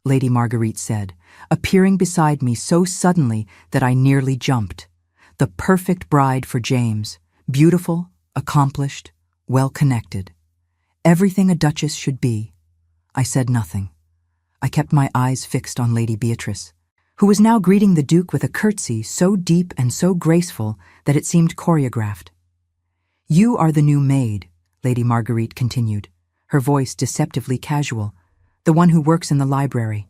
Lady Marguerite said, appearing beside me so suddenly that I nearly jumped. The perfect bride for James, beautiful, accomplished, well-connected. Everything a duchess should be. I said nothing. I kept my eyes fixed on Lady Beatrice, who was now greeting the Duke with a curtsy so deep and so graceful that it seemed choreographed. "You are the new maid," Lady Marguerite continued, her voice deceptively casual, "the one who works in the library."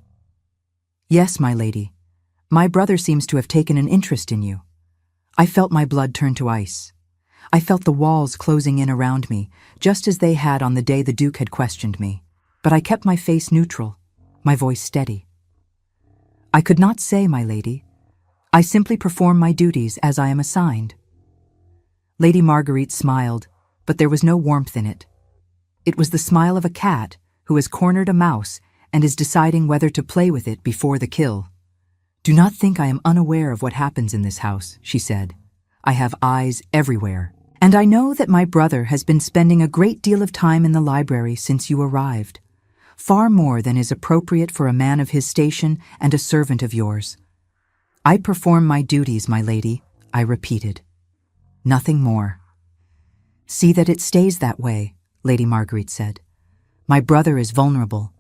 "Yes, my lady. My brother seems to have taken an interest in you." I felt my blood turn to ice. I felt the walls closing in around me, just as they had on the day the Duke had questioned me. But I kept my face neutral, my voice steady. "I could not say, my lady. I simply perform my duties as I am assigned." Lady Marguerite smiled, but there was no warmth in it. It was the smile of a cat who has cornered a mouse and is deciding whether to play with it before the kill. "Do not think I am unaware of what happens in this house," she said. "I have eyes everywhere, and I know that my brother has been spending a great deal of time in the library since you arrived. Far more than is appropriate for a man of his station and a servant of yours." "I perform my duties, my lady," I repeated. Nothing more. "See that it stays that way," Lady Marguerite said. "My brother is vulnerable.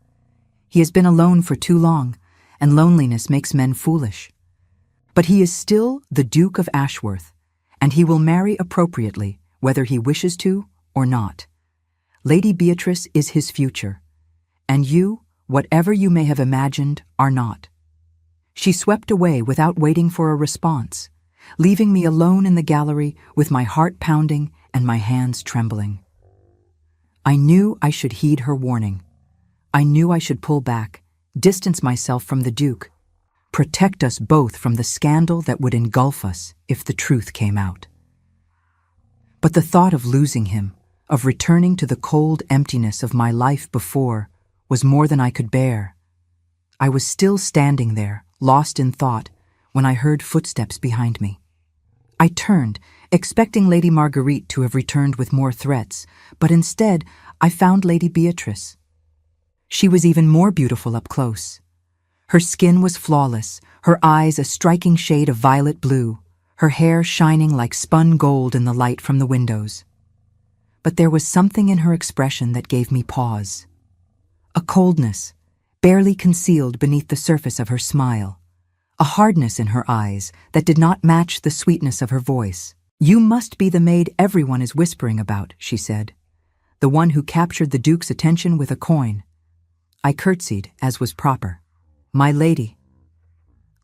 He has been alone for too long, and loneliness makes men foolish. But he is still the Duke of Ashworth, and he will marry appropriately, whether he wishes to or not. Lady Beatrice is his future. And you, whatever you may have imagined, are not." She swept away without waiting for a response, leaving me alone in the gallery with my heart pounding and my hands trembling. I knew I should heed her warning. I knew I should pull back, distance myself from the Duke, protect us both from the scandal that would engulf us if the truth came out. But the thought of losing him, of returning to the cold emptiness of my life before, was more than I could bear. I was still standing there, lost in thought, when I heard footsteps behind me. I turned, expecting Lady Marguerite to have returned with more threats, but instead I found Lady Beatrice. She was even more beautiful up close. Her skin was flawless, her eyes a striking shade of violet blue, her hair shining like spun gold in the light from the windows. But there was something in her expression that gave me pause. A coldness, barely concealed beneath the surface of her smile. A hardness in her eyes that did not match the sweetness of her voice. "You must be the maid everyone is whispering about," she said. "The one who captured the Duke's attention with a coin." I curtsied, as was proper. "My lady."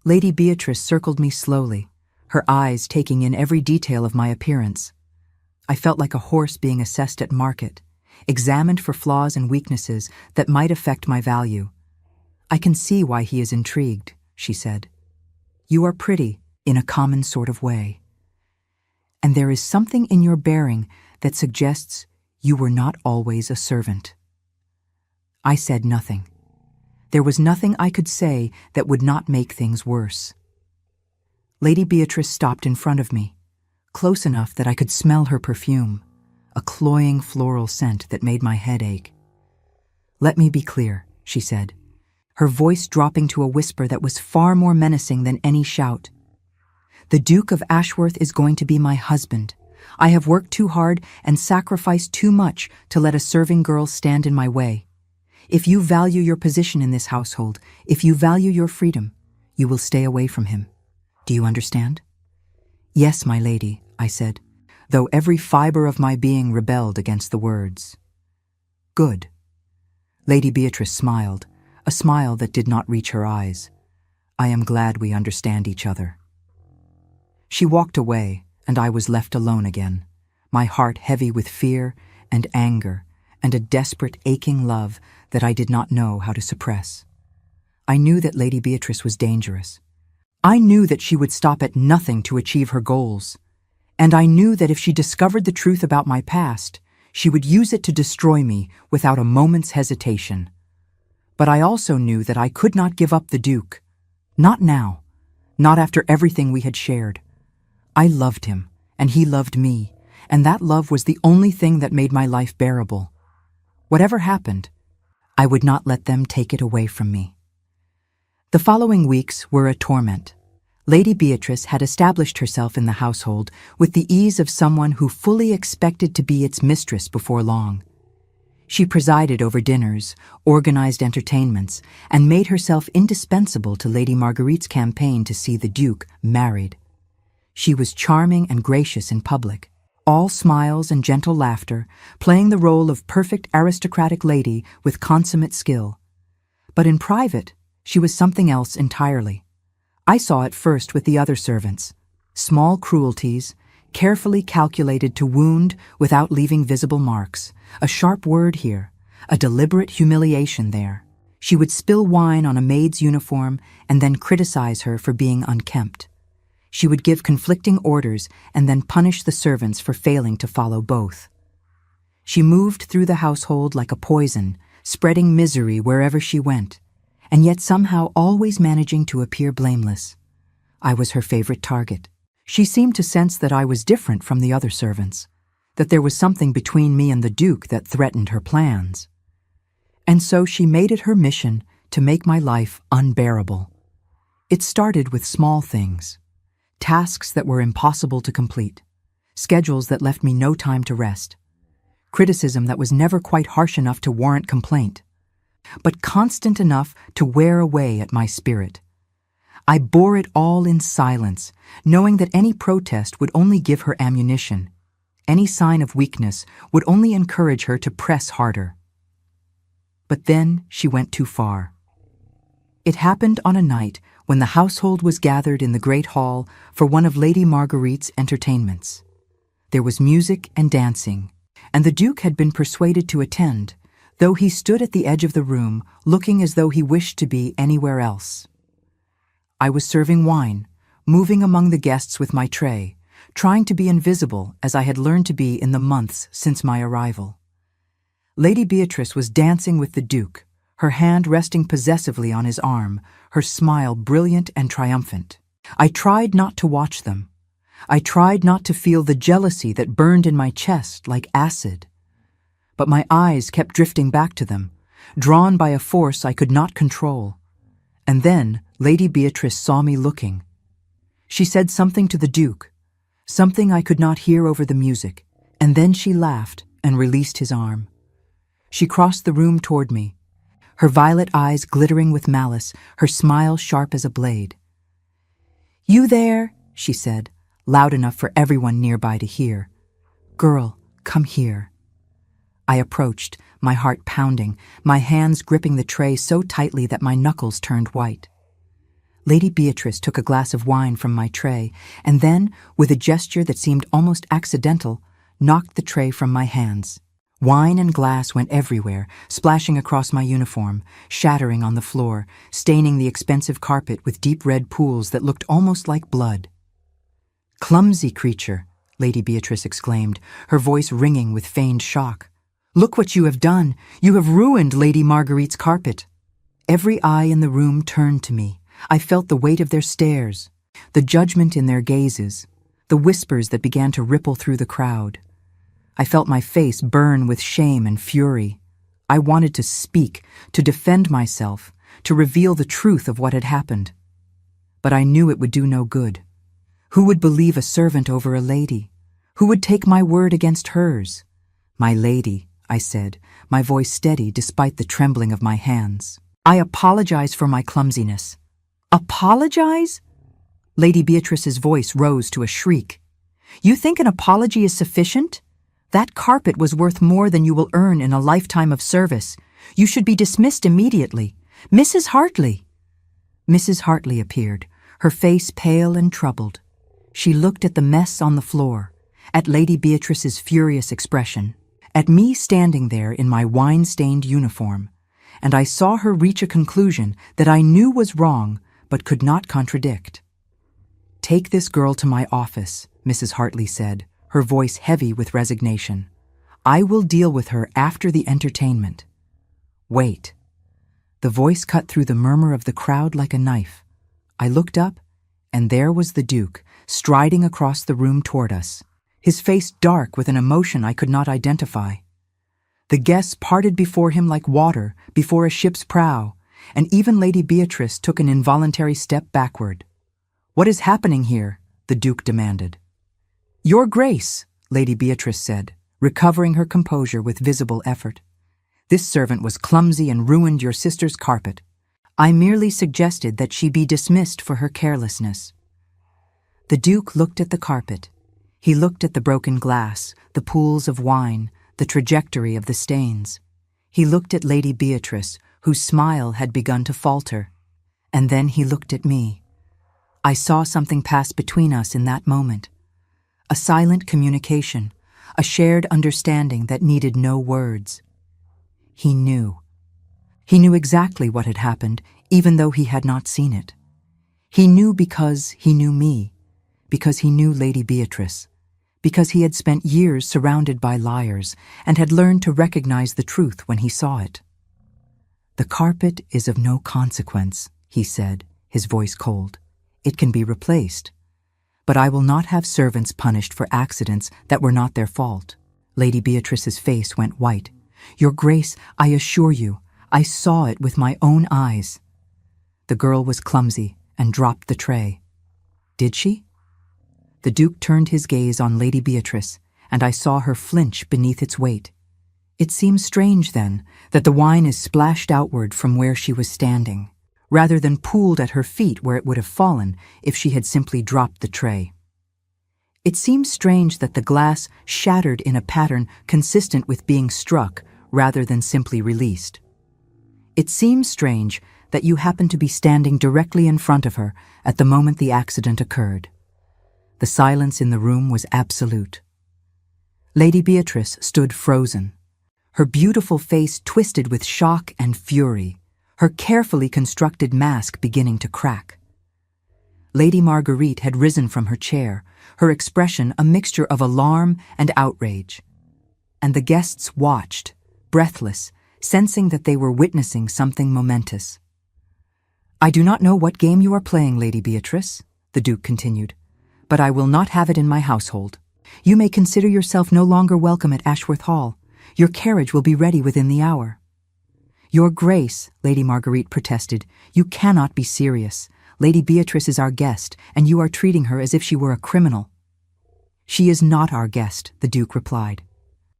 Lady Beatrice circled me slowly, her eyes taking in every detail of my appearance. I felt like a horse being assessed at market, examined for flaws and weaknesses that might affect my value. "I can see why he is intrigued," she said. "You are pretty, in a common sort of way. And there is something in your bearing that suggests you were not always a servant." I said nothing. There was nothing I could say that would not make things worse. Lady Beatrice stopped in front of me, close enough that I could smell her perfume, a cloying floral scent that made my head ache. "Let me be clear," she said, her voice dropping to a whisper that was far more menacing than any shout. "The Duke of Ashworth is going to be my husband. I have worked too hard and sacrificed too much to let a serving girl stand in my way. If you value your position in this household, if you value your freedom, you will stay away from him. Do you understand?" "Yes, my lady," I said, though every fiber of my being rebelled against the words. "Good." Lady Beatrice smiled, a smile that did not reach her eyes. "I am glad we understand each other." She walked away, and I was left alone again, my heart heavy with fear and anger and a desperate, aching love that I did not know how to suppress. I knew that Lady Beatrice was dangerous. I knew that she would stop at nothing to achieve her goals. And I knew that if she discovered the truth about my past, she would use it to destroy me without a moment's hesitation. But I also knew that I could not give up the Duke. Not now. Not after everything we had shared. I loved him, and he loved me, and that love was the only thing that made my life bearable. Whatever happened, I would not let them take it away from me. The following weeks were a torment. Lady Beatrice had established herself in the household with the ease of someone who fully expected to be its mistress before long. She presided over dinners, organized entertainments, and made herself indispensable to Lady Marguerite's campaign to see the Duke married. She was charming and gracious in public, all smiles and gentle laughter, playing the role of perfect aristocratic lady with consummate skill. But in private, she was something else entirely. I saw it first with the other servants. Small cruelties, carefully calculated to wound without leaving visible marks. A sharp word here, a deliberate humiliation there. She would spill wine on a maid's uniform and then criticize her for being unkempt. She would give conflicting orders and then punish the servants for failing to follow both. She moved through the household like a poison, spreading misery wherever she went, and yet somehow always managing to appear blameless. I was her favorite target. She seemed to sense that I was different from the other servants, that there was something between me and the Duke that threatened her plans. And so she made it her mission to make my life unbearable. It started with small things. Tasks that were impossible to complete, schedules that left me no time to rest, criticism that was never quite harsh enough to warrant complaint, but constant enough to wear away at my spirit. I bore it all in silence, knowing that any protest would only give her ammunition. Any sign of weakness would only encourage her to press harder. But then she went too far. It happened on a night when the household was gathered in the great hall for one of Lady Marguerite's entertainments. There was music and dancing, and the Duke had been persuaded to attend, though he stood at the edge of the room looking as though he wished to be anywhere else. I was serving wine, moving among the guests with my tray, trying to be invisible as I had learned to be in the months since my arrival. Lady Beatrice was dancing with the Duke, her hand resting possessively on his arm, her smile brilliant and triumphant. I tried not to watch them. I tried not to feel the jealousy that burned in my chest like acid. But my eyes kept drifting back to them, drawn by a force I could not control. And then Lady Beatrice saw me looking. She said something to the Duke, something I could not hear over the music, and then she laughed and released his arm. She crossed the room toward me, her violet eyes glittering with malice, her smile sharp as a blade. "You there," she said, loud enough for everyone nearby to hear. "Girl, come here." I approached, my heart pounding, my hands gripping the tray so tightly that my knuckles turned white. Lady Beatrice took a glass of wine from my tray, and then, with a gesture that seemed almost accidental, knocked the tray from my hands. Wine and glass went everywhere, splashing across my uniform, shattering on the floor, staining the expensive carpet with deep red pools that looked almost like blood. "Clumsy creature," Lady Beatrice exclaimed, her voice ringing with feigned shock. "Look what you have done! You have ruined Lady Marguerite's carpet." Every eye in the room turned to me. I felt the weight of their stares, the judgment in their gazes, the whispers that began to ripple through the crowd. I felt my face burn with shame and fury. I wanted to speak, to defend myself, to reveal the truth of what had happened. But I knew it would do no good. Who would believe a servant over a lady? Who would take my word against hers? "My lady," I said, my voice steady despite the trembling of my hands. "I apologize for my clumsiness." "Apologize?" Lady Beatrice's voice rose to a shriek. "You think an apology is sufficient? That carpet was worth more than you will earn in a lifetime of service. You should be dismissed immediately. Mrs. Hartley!" Mrs. Hartley appeared, her face pale and troubled. She looked at the mess on the floor, at Lady Beatrice's furious expression, at me standing there in my wine-stained uniform, and I saw her reach a conclusion that I knew was wrong but could not contradict. "Take this girl to my office," Mrs. Hartley said, her voice heavy with resignation. "I will deal with her after the entertainment." "Wait." The voice cut through the murmur of the crowd like a knife. I looked up, and there was the Duke, striding across the room toward us, his face dark with an emotion I could not identify. The guests parted before him like water before a ship's prow, and even Lady Beatrice took an involuntary step backward. "What is happening here?" the Duke demanded. "Your Grace," Lady Beatrice said, recovering her composure with visible effort. "This servant was clumsy and ruined your sister's carpet. I merely suggested that she be dismissed for her carelessness." The Duke looked at the carpet. He looked at the broken glass, the pools of wine, the trajectory of the stains. He looked at Lady Beatrice, whose smile had begun to falter. And then he looked at me. I saw something pass between us in that moment. A silent communication, a shared understanding that needed no words. He knew. He knew exactly what had happened, even though he had not seen it. He knew because he knew me, because he knew Lady Beatrice, because he had spent years surrounded by liars and had learned to recognize the truth when he saw it. "The carpet is of no consequence," he said, his voice cold. "It can be replaced. But I will not have servants punished for accidents that were not their fault." Lady Beatrice's face went white. "Your Grace, I assure you, I saw it with my own eyes." The girl was clumsy and dropped the tray. Did she? The Duke turned his gaze on Lady Beatrice, and I saw her flinch beneath its weight. It seemed strange, then, that the wine is splashed outward from where she was standing, rather than pooled at her feet where it would have fallen if she had simply dropped the tray. It seemed strange that the glass shattered in a pattern consistent with being struck rather than simply released. It seemed strange that you happened to be standing directly in front of her at the moment the accident occurred. The silence in the room was absolute. Lady Beatrice stood frozen, her beautiful face twisted with shock and fury, her carefully constructed mask beginning to crack. Lady Marguerite had risen from her chair, her expression a mixture of alarm and outrage. And the guests watched, breathless, sensing that they were witnessing something momentous. "I do not know what game you are playing, Lady Beatrice," the Duke continued, "but I will not have it in my household. You may consider yourself no longer welcome at Ashworth Hall. Your carriage will be ready within the hour." "Your Grace," Lady Marguerite protested, "you cannot be serious. Lady Beatrice is our guest, and you are treating her as if she were a criminal." "She is not our guest," the Duke replied.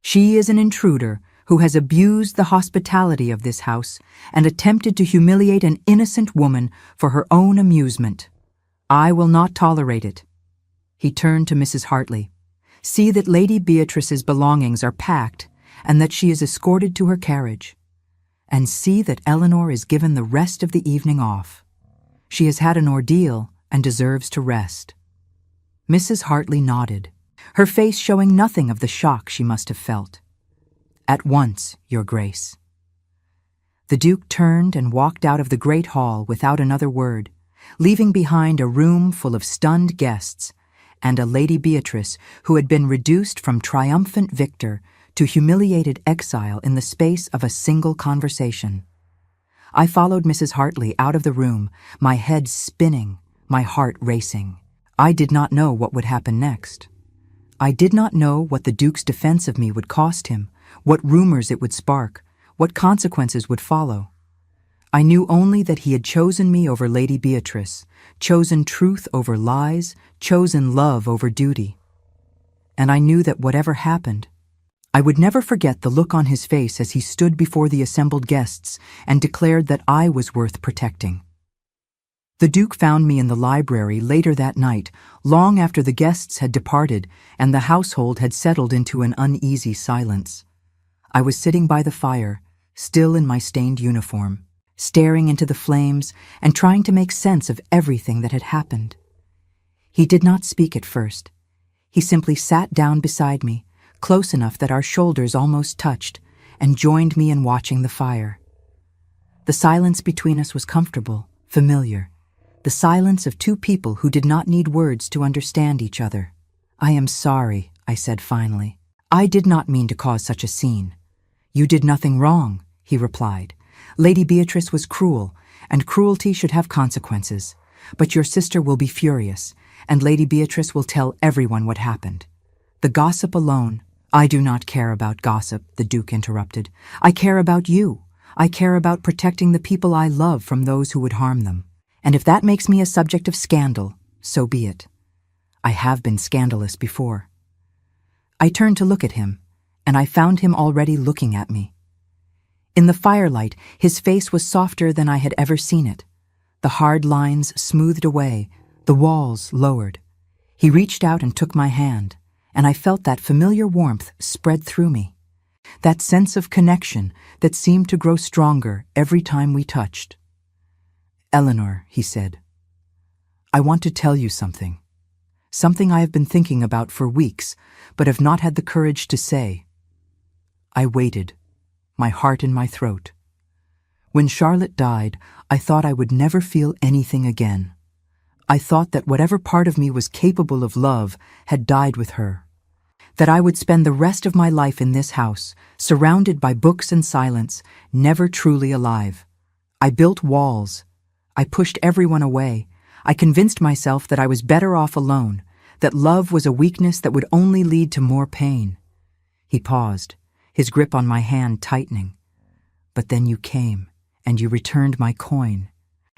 "She is an intruder who has abused the hospitality of this house and attempted to humiliate an innocent woman for her own amusement. I will not tolerate it." He turned to Mrs. Hartley. "See that Lady Beatrice's belongings are packed and that she is escorted to her carriage. And see that Eleanor is given the rest of the evening off. She has had an ordeal and deserves to rest." Mrs. Hartley nodded, her face showing nothing of the shock she must have felt. "At once, Your Grace." The Duke turned and walked out of the great hall without another word, leaving behind a room full of stunned guests and a Lady Beatrice who had been reduced from triumphant victor to humiliated exile in the space of a single conversation. I followed Mrs. Hartley out of the room, my head spinning, my heart racing. I did not know what would happen next. I did not know what the Duke's defense of me would cost him, what rumors it would spark, what consequences would follow. I knew only that he had chosen me over Lady Beatrice, chosen truth over lies, chosen love over duty. And I knew that whatever happened, I would never forget the look on his face as he stood before the assembled guests and declared that I was worth protecting. The Duke found me in the library later that night, long after the guests had departed and the household had settled into an uneasy silence. I was sitting by the fire, still in my stained uniform, staring into the flames and trying to make sense of everything that had happened. He did not speak at first. He simply sat down beside me, close enough that our shoulders almost touched, and joined me in watching the fire. The silence between us was comfortable, familiar, the silence of two people who did not need words to understand each other. "I am sorry," I said finally. "I did not mean to cause such a scene." "You did nothing wrong," he replied. "Lady Beatrice was cruel, and cruelty should have consequences. But your sister will be furious, and Lady Beatrice will tell everyone what happened. The gossip alone—" "I do not care about gossip," the Duke interrupted. "I care about you. I care about protecting the people I love from those who would harm them. And if that makes me a subject of scandal, so be it. I have been scandalous before." I turned to look at him, and I found him already looking at me. In the firelight, his face was softer than I had ever seen it. The hard lines smoothed away, the walls lowered. He reached out and took my hand, and I felt that familiar warmth spread through me, that sense of connection that seemed to grow stronger every time we touched. "Eleanor," he said, "I want to tell you something. Something I have been thinking about for weeks, but have not had the courage to say." I waited, my heart in my throat. When Charlotte died, I thought I would never feel anything again. I thought that whatever part of me was capable of love had died with her, that I would spend the rest of my life in this house, surrounded by books and silence, never truly alive. I built walls. I pushed everyone away. I convinced myself that I was better off alone, that love was a weakness that would only lead to more pain. He paused, his grip on my hand tightening. "But then you came, and you returned my coin.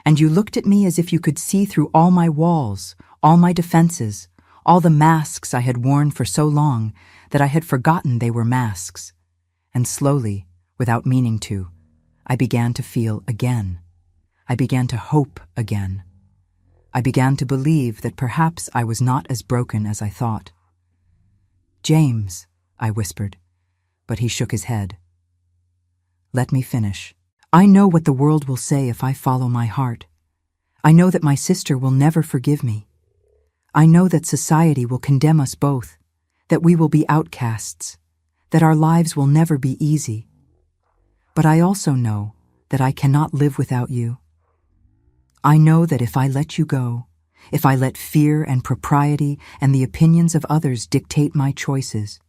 And you looked at me as if you could see through all my walls, all my defenses, all the masks I had worn for so long that I had forgotten they were masks. And slowly, without meaning to, I began to feel again. I began to hope again. I began to believe that perhaps I was not as broken as I thought." "James," I whispered, but he shook his head. "Let me finish. I know what the world will say if I follow my heart. I know that my sister will never forgive me. I know that society will condemn us both, that we will be outcasts, that our lives will never be easy. But I also know that I cannot live without you. I know that if I let you go, if I let fear and propriety and the opinions of others dictate my choices,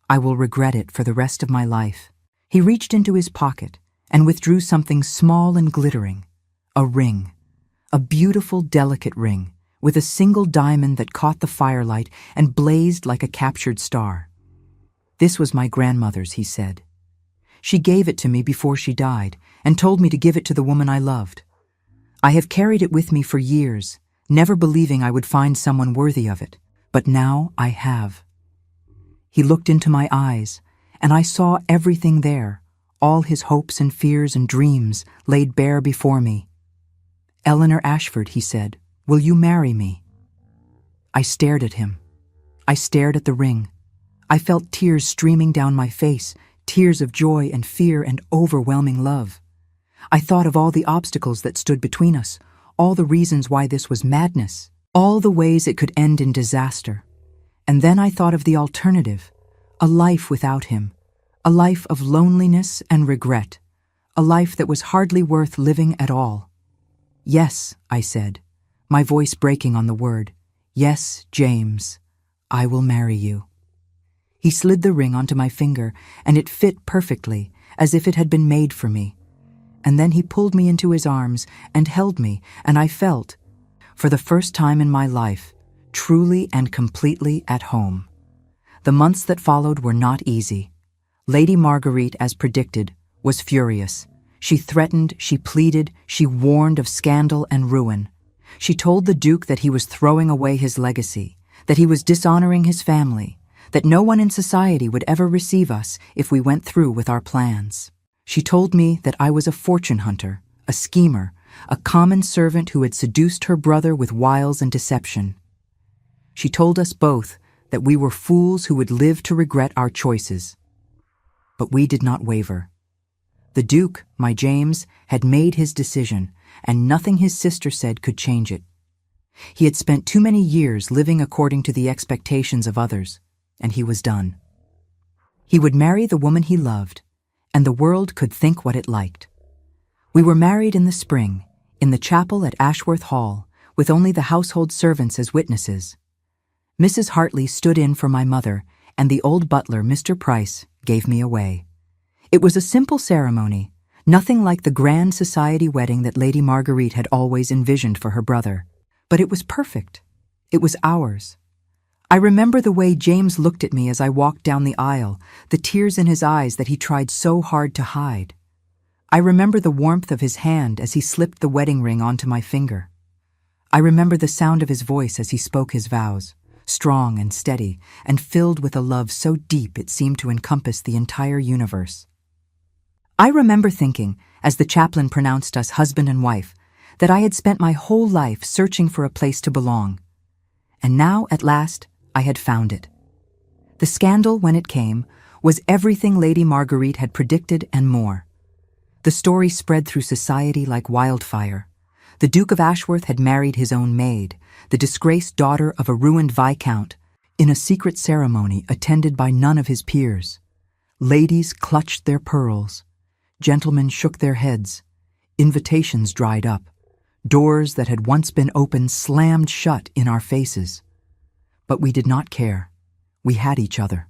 I will regret it for the rest of my life. He reached into his pocket and withdrew something small and glittering, a ring, a beautiful, delicate ring, with a single diamond that caught the firelight and blazed like a captured star. This was my grandmother's, he said. She gave it to me before she died and told me to give it to the woman I loved. I have carried it with me for years, never believing I would find someone worthy of it, but now I have. He looked into my eyes, and I saw everything there, all his hopes and fears and dreams laid bare before me. "Eleanor Ashford," he said, "will you marry me?" I stared at him. I stared at the ring. I felt tears streaming down my face, tears of joy and fear and overwhelming love. I thought of all the obstacles that stood between us, all the reasons why this was madness, all the ways it could end in disaster. And then I thought of the alternative, a life without him, a life of loneliness and regret, a life that was hardly worth living at all. "Yes," I said, my voice breaking on the word. "Yes, James, I will marry you." He slid the ring onto my finger, and it fit perfectly, as if it had been made for me. And then he pulled me into his arms and held me, and I felt, for the first time in my life, truly and completely at home. The months that followed were not easy. Lady Marguerite, as predicted, was furious. She threatened, she pleaded, she warned of scandal and ruin. She told the Duke that he was throwing away his legacy, that he was dishonoring his family, that no one in society would ever receive us if we went through with our plans. She told me that I was a fortune hunter, a schemer, a common servant who had seduced her brother with wiles and deception. She told us both that we were fools who would live to regret our choices. But we did not waver. The Duke, my James, had made his decision, and nothing his sister said could change it. He had spent too many years living according to the expectations of others, and he was done. He would marry the woman he loved, and the world could think what it liked. We were married in the spring, in the chapel at Ashworth Hall, with only the household servants as witnesses. Mrs. Hartley stood in for my mother, and the old butler, Mr. Price, gave me away. It was a simple ceremony, nothing like the grand society wedding that Lady Marguerite had always envisioned for her brother. But it was perfect. It was ours. I remember the way James looked at me as I walked down the aisle, the tears in his eyes that he tried so hard to hide. I remember the warmth of his hand as he slipped the wedding ring onto my finger. I remember the sound of his voice as he spoke his vows, strong and steady, and filled with a love so deep it seemed to encompass the entire universe. I remember thinking, as the chaplain pronounced us husband and wife, that I had spent my whole life searching for a place to belong. And now, at last, I had found it. The scandal, when it came, was everything Lady Marguerite had predicted and more. The story spread through society like wildfire. The Duke of Ashworth had married his own maid, the disgraced daughter of a ruined viscount, in a secret ceremony attended by none of his peers. Ladies clutched their pearls. Gentlemen shook their heads. Invitations dried up. Doors that had once been open slammed shut in our faces. But we did not care. We had each other.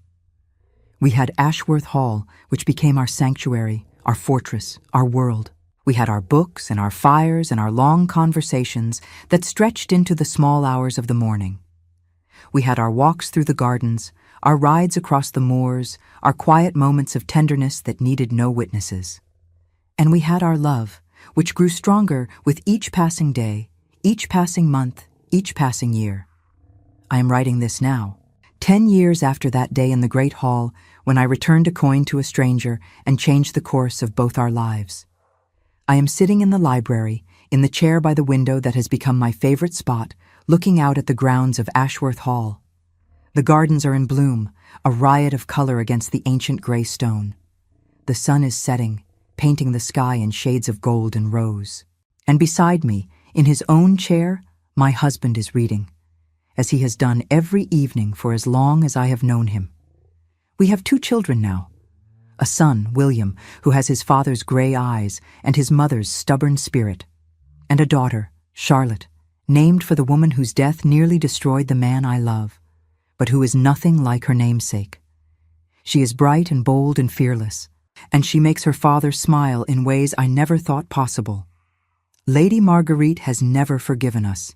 We had Ashworth Hall, which became our sanctuary, our fortress, our world. We had our books and our fires and our long conversations that stretched into the small hours of the morning. We had our walks through the gardens, our rides across the moors, our quiet moments of tenderness that needed no witnesses. And we had our love, which grew stronger with each passing day, each passing month, each passing year. I am writing this now, 10 years after that day in the Great Hall when I returned a coin to a stranger and changed the course of both our lives. I am sitting in the library, in the chair by the window that has become my favorite spot, looking out at the grounds of Ashworth Hall. The gardens are in bloom, a riot of color against the ancient gray stone. The sun is setting, painting the sky in shades of gold and rose. And beside me, in his own chair, my husband is reading, as he has done every evening for as long as I have known him. We have 2 children now, a son, William, who has his father's gray eyes and his mother's stubborn spirit, and a daughter, Charlotte, named for the woman whose death nearly destroyed the man I love, but who is nothing like her namesake. She is bright and bold and fearless, and she makes her father smile in ways I never thought possible. Lady Marguerite has never forgiven us.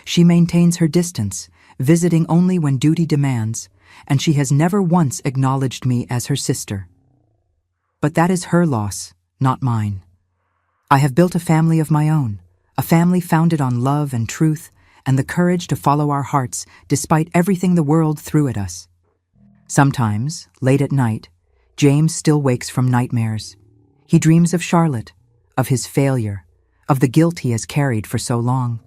She maintains her distance, visiting only when duty demands, and she has never once acknowledged me as her sister. But that is her loss, not mine. I have built a family of my own, a family founded on love and truth and the courage to follow our hearts despite everything the world threw at us. Sometimes, late at night, James still wakes from nightmares. He dreams of Charlotte, of his failure, of the guilt he has carried for so long.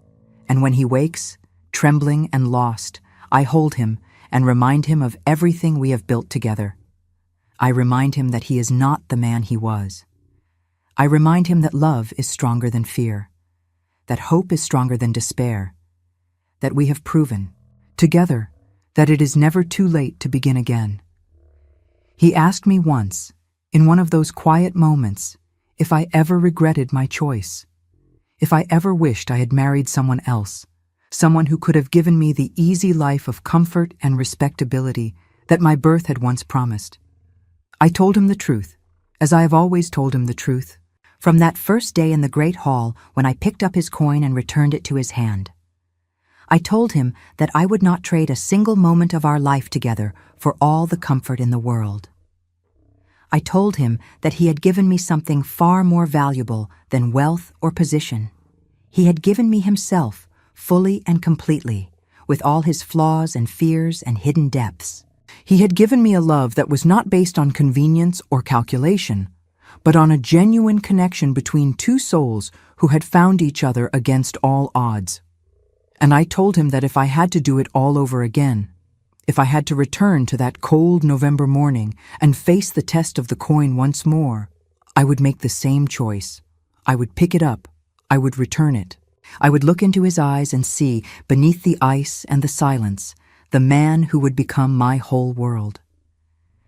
And when he wakes, trembling and lost, I hold him and remind him of everything we have built together. I remind him that he is not the man he was. I remind him that love is stronger than fear, that hope is stronger than despair, that we have proven, together, that it is never too late to begin again. He asked me once, in one of those quiet moments, if I ever regretted my choice, if I ever wished I had married someone else, someone who could have given me the easy life of comfort and respectability that my birth had once promised. I told him the truth, as I have always told him the truth, from that first day in the great hall when I picked up his coin and returned it to his hand. I told him that I would not trade a single moment of our life together for all the comfort in the world. I told him that he had given me something far more valuable than wealth or position. He had given me himself, fully and completely, with all his flaws and fears and hidden depths. He had given me a love that was not based on convenience or calculation, but on a genuine connection between two souls who had found each other against all odds. And I told him that if I had to do it all over again, if I had to return to that cold November morning and face the test of the coin once more, I would make the same choice. I would pick it up. I would return it. I would look into his eyes and see, beneath the ice and the silence, the man who would become my whole world.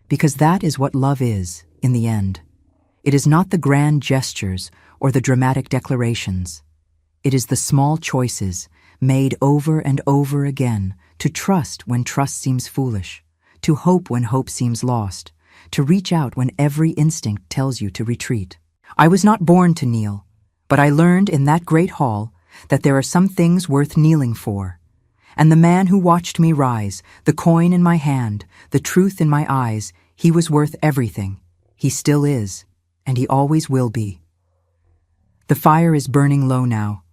Because that is what love is, in the end. It is not the grand gestures or the dramatic declarations. It is the small choices, made over and over again, to trust when trust seems foolish, to hope when hope seems lost, to reach out when every instinct tells you to retreat. I was not born to kneel, but I learned in that great hall that there are some things worth kneeling for. And the man who watched me rise, the coin in my hand, the truth in my eyes, he was worth everything. He still is, and he always will be. The fire is burning low now,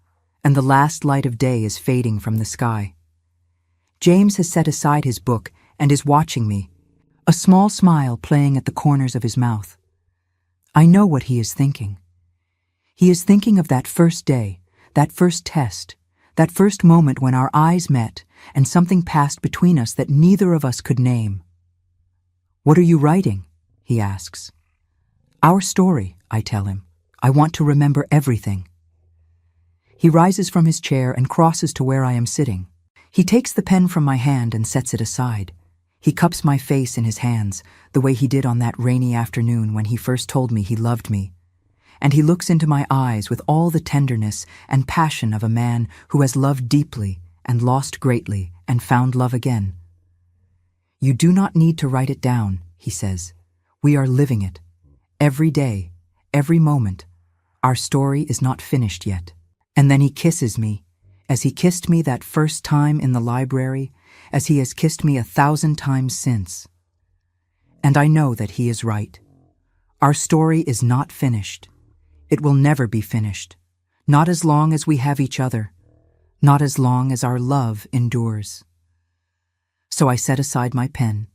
and the last light of day is fading from the sky. James has set aside his book and is watching me, a small smile playing at the corners of his mouth. I know what he is thinking. He is thinking of that first day, that first test, that first moment when our eyes met and something passed between us that neither of us could name. "What are you writing?" he asks. "Our story," I tell him. "I want to remember everything." He rises from his chair and crosses to where I am sitting. He takes the pen from my hand and sets it aside. He cups my face in his hands, the way he did on that rainy afternoon when he first told me he loved me. And he looks into my eyes with all the tenderness and passion of a man who has loved deeply and lost greatly and found love again. "You do not need to write it down," he says. "We are living it. Every day, every moment. Our story is not finished yet." And then he kisses me, as he kissed me that first time in the library, as he has kissed me 1,000 times since. And I know that he is right. Our story is not finished. It will never be finished, not as long as we have each other, not as long as our love endures. So I set aside my pen,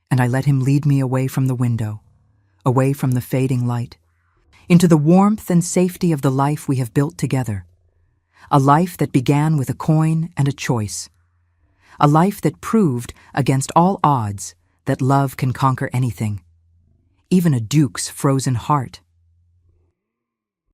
and I let him lead me away from the window, away from the fading light, into the warmth and safety of the life we have built together. A life that began with a coin and a choice. A life that proved, against all odds, that love can conquer anything, even a duke's frozen heart.